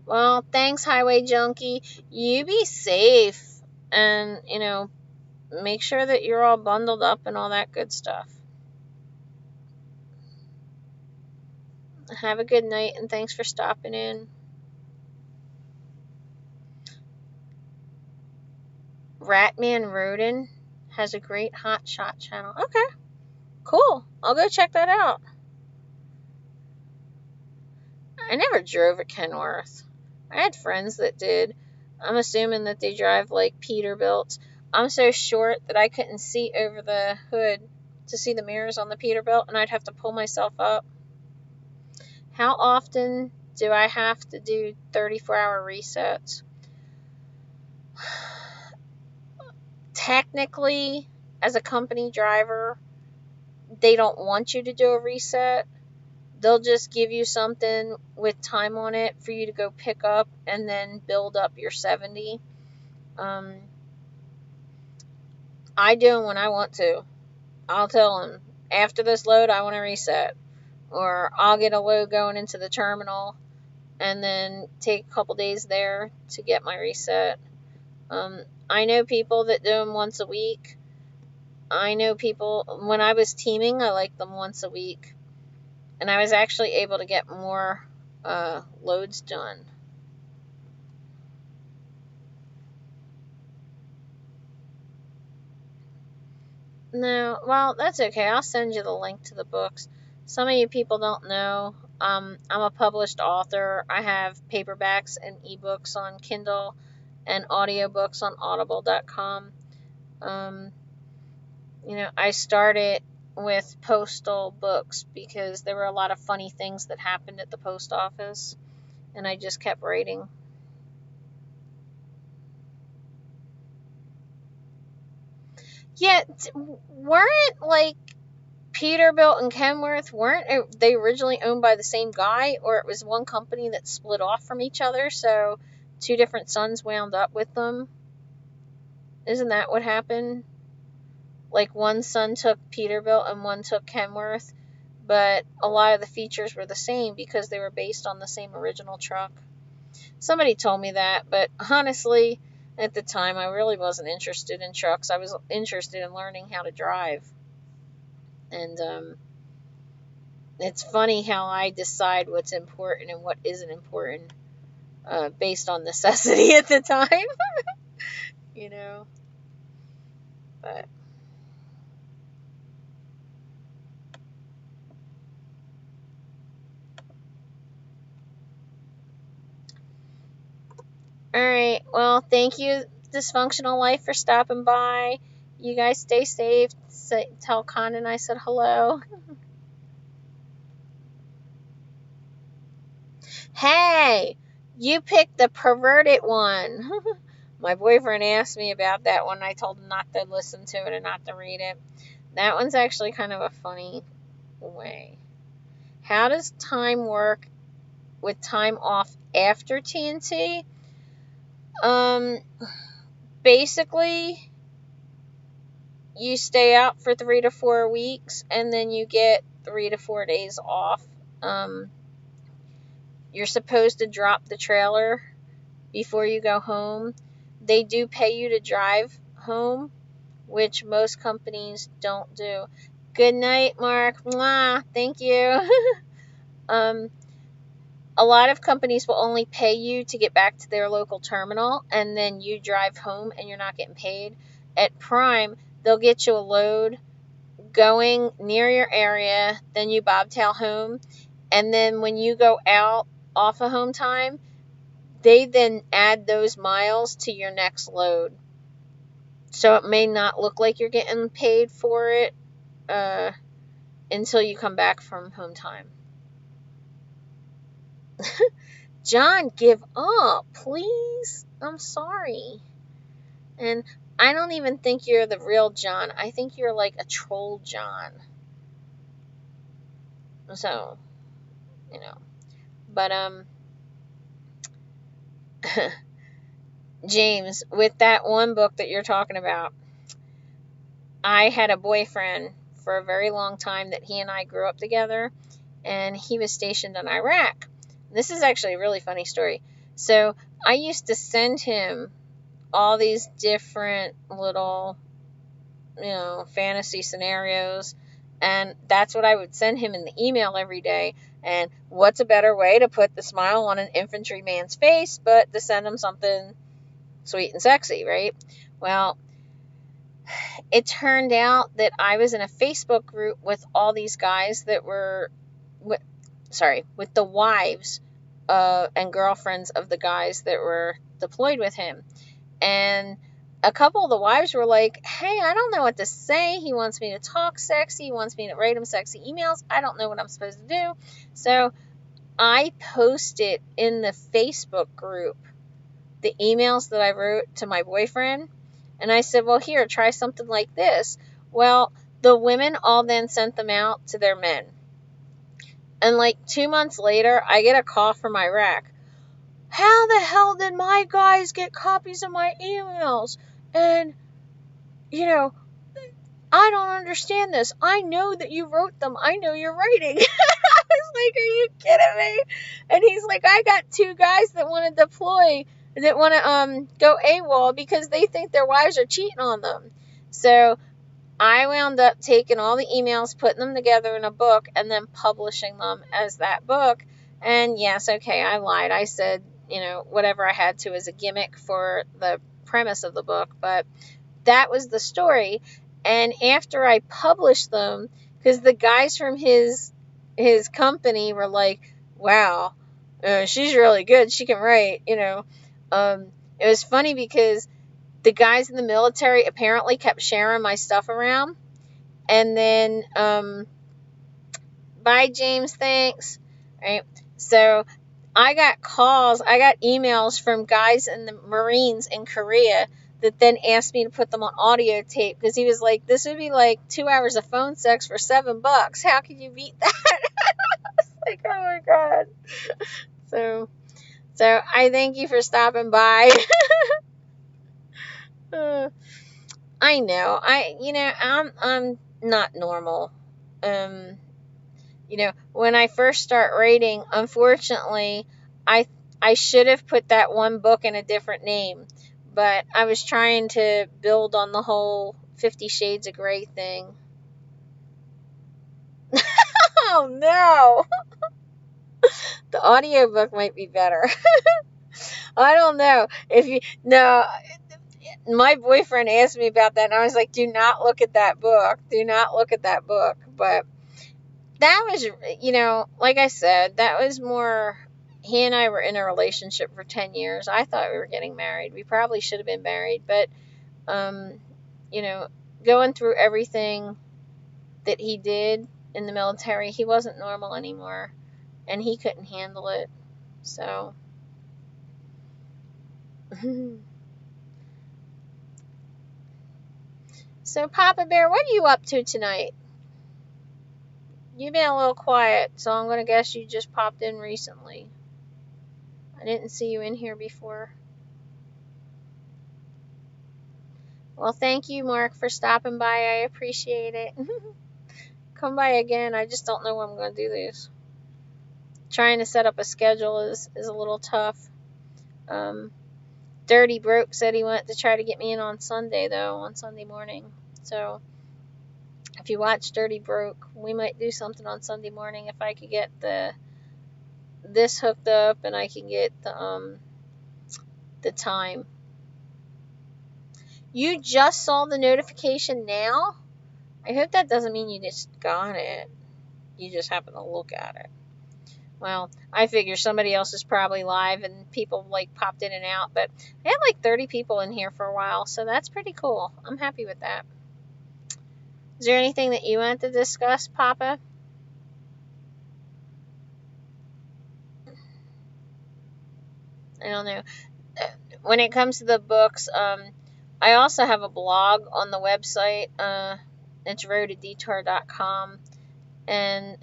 Well, thanks, Highway Junkie. You be safe. And, make sure that you're all bundled up and all that good stuff. Have a good night, and thanks for stopping in. Ratman Rodin has a great hot shot channel. Okay, cool. I'll go check that out. I never drove at Kenworth. I had friends that did. I'm assuming that they drive like Peterbilt. I'm so short that I couldn't see over the hood to see the mirrors on the Peterbilt, and I'd have to pull myself up. How often do I have to do 34-hour resets? Technically, as a company driver, they don't want you to do a reset. They'll just give you something with time on it for you to go pick up and then build up your 70. I do them when I want to. I'll tell them, after this load, I want to reset. Or I'll get a load going into the terminal and then take a couple days there to get my reset. I know people that do them once a week. I know people, when I was teaming, I liked them once a week. And I was actually able to get more loads done. No, well, that's okay. I'll send you the link to the books. Some of you people don't know. I'm a published author. I have paperbacks and ebooks on Kindle and audiobooks on audible.com. I started with postal books because there were a lot of funny things that happened at the post office, and I just kept writing. Yeah, weren't like Peterbilt and Kenworth, weren't they originally owned by the same guy, or it was one company that split off from each other, so two different sons wound up with them? Isn't that what happened? Like one son took Peterbilt and one took Kenworth, but a lot of the features were the same because they were based on the same original truck. Somebody told me that, but honestly, at the time, I really wasn't interested in trucks. I was interested in learning how to drive. And it's funny how I decide what's important and what isn't important based on necessity at the time. But alright, well, thank you, Dysfunctional Life, for stopping by. You guys stay safe. Tell Condon I said hello. Hey, you picked the perverted one. My boyfriend asked me about that one. I told him not to listen to it and not to read it. That one's actually kind of a funny way. How does time work with time off after TNT? Basically, you stay out for 3 to 4 weeks and then you get 3 to 4 days off. You're supposed to drop the trailer before you go home. They do pay you to drive home, which most companies don't do. Good night, Mark. Mwah. Thank you. A lot of companies will only pay you to get back to their local terminal, and then you drive home and you're not getting paid. At Prime, they'll get you a load going near your area, then you bobtail home, and then when you go out off of home time, they then add those miles to your next load. So it may not look like you're getting paid for it until you come back from home time. John, give up, please. I'm sorry. And I don't even think you're the real John. I think you're like a troll John. So, But, James, with that one book that you're talking about, I had a boyfriend for a very long time that he and I grew up together, and he was stationed in Iraq. This is actually a really funny story. So I used to send him all these different little, fantasy scenarios, and that's what I would send him in the email every day. And what's a better way to put the smile on an infantryman's face but to send him something sweet and sexy, right? Well, it turned out that I was in a Facebook group with all these guys that were, with the wives and girlfriends of the guys that were deployed with him. And a couple of the wives were like, hey, I don't know what to say. He wants me to talk sexy. He wants me to write him sexy emails. I don't know what I'm supposed to do. So I posted in the Facebook group the emails that I wrote to my boyfriend. And I said, well, here, try something like this. Well, the women all then sent them out to their men. And like 2 months later, I get a call from Iraq. How the hell did my guys get copies of my emails? And, I don't understand this. I know that you wrote them. I know you're writing. I was like, are you kidding me? And he's like, I got 2 guys that want to deploy, that want to go AWOL because they think their wives are cheating on them. So I wound up taking all the emails, putting them together in a book, and then publishing them as that book. And yes, okay, I lied. I said, whatever I had to as a gimmick for the premise of the book, but that was the story. And after I published them, because the guys from his company were like, wow, she's really good. She can write, It was funny because the guys in the military apparently kept sharing my stuff around. And then, bye, James, thanks. Right? So I got emails from guys in the Marines in Korea that then asked me to put them on audio tape because he was like, this would be like 2 hours of phone sex for $7. How could you beat that? I was like, oh my God. So I thank you for stopping by. I know. I'm not normal. When I first start writing, unfortunately, I should have put that one book in a different name, but I was trying to build on the whole 50 Shades of Grey thing. Oh no! The audiobook might be better. I don't know. My boyfriend asked me about that, and I was like, do not look at that book. Do not look at that book. But that was, like I said, that was more, he and I were in a relationship for 10 years. I thought we were getting married. We probably should have been married, but, going through everything that he did in the military, he wasn't normal anymore, and he couldn't handle it. So, so Papa Bear, what are you up to tonight? You've been a little quiet, so I'm going to guess you just popped in recently. I didn't see you in here before. Well, thank you, Mark, for stopping by. I appreciate it. Come by again. I just don't know when I'm going to do this. Trying to set up a schedule is a little tough. Dirty Broke said he wanted to try to get me in on Sunday, though, on Sunday morning. So, if you watch Dirty Broke, we might do something on Sunday morning if I could get this hooked up and I can get the time. You just saw the notification now? I hope that doesn't mean you just got it. You just happen to look at it. Well, I figure somebody else is probably live and people popped in and out, but I had 30 people in here for a while, so that's pretty cool. I'm happy with that. Is there anything that you want to discuss, Papa? I don't know. When it comes to the books, I also have a blog on the website. It's roadadetour.com, and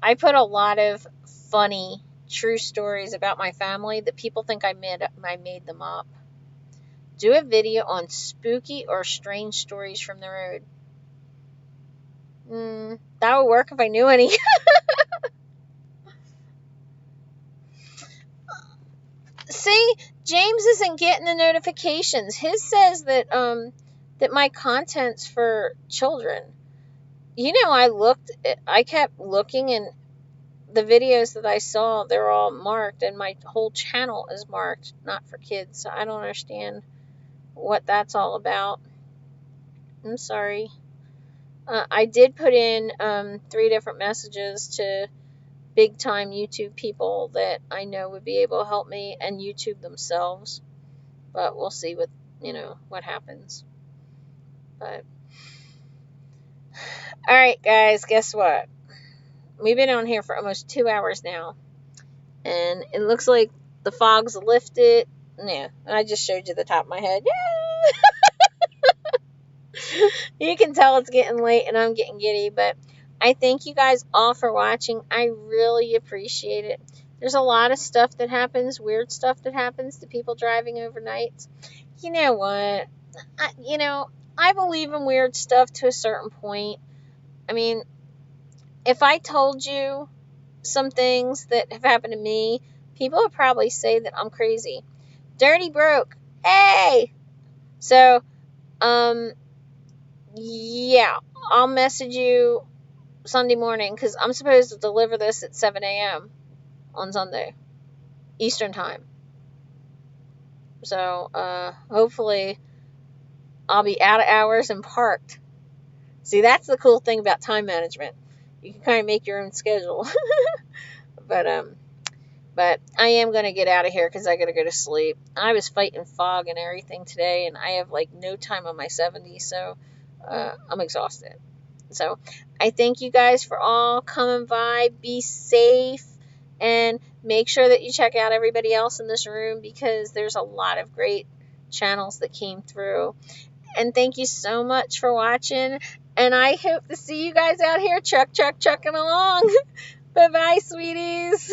I put a lot of funny, true stories about my family that people think I made them up. Do a video on spooky or strange stories from the road. That would work if I knew any. See, James isn't getting the notifications. His says that that my content's for children. You know, I kept looking, and the videos that I saw, they're all marked, and my whole channel is marked not for kids. So I don't understand what that's all about. I'm sorry. I did put in 3 different messages to big time YouTube people that I know would be able to help me, and YouTube themselves. But we'll see what happens. But all right, guys, guess what? We've been on here for almost 2 hours now, and it looks like the fog's lifted. Yeah, I just showed you the top of my head. Yeah. You can tell it's getting late and I'm getting giddy, but I thank you guys all for watching. I really appreciate it. There's a lot of stuff that happens, weird stuff that happens to people driving overnight. You know what? I believe in weird stuff to a certain point. I mean, if I told you some things that have happened to me, people would probably say that I'm crazy. Dirty broke. Hey! So, yeah, I'll message you Sunday morning because I'm supposed to deliver this at 7 a.m. on Sunday, Eastern time. So, hopefully I'll be out of hours and parked. See, that's the cool thing about time management. You can kind of make your own schedule. But I am going to get out of here because I got to go to sleep. I was fighting fog and everything today, and I have like no time on my 70, so I'm exhausted. So I thank you guys for all coming by. Be safe, and make sure that you check out everybody else in this room because there's a lot of great channels that came through. And thank you so much for watching, and I hope to see you guys out here trucking along. Bye-bye, sweeties.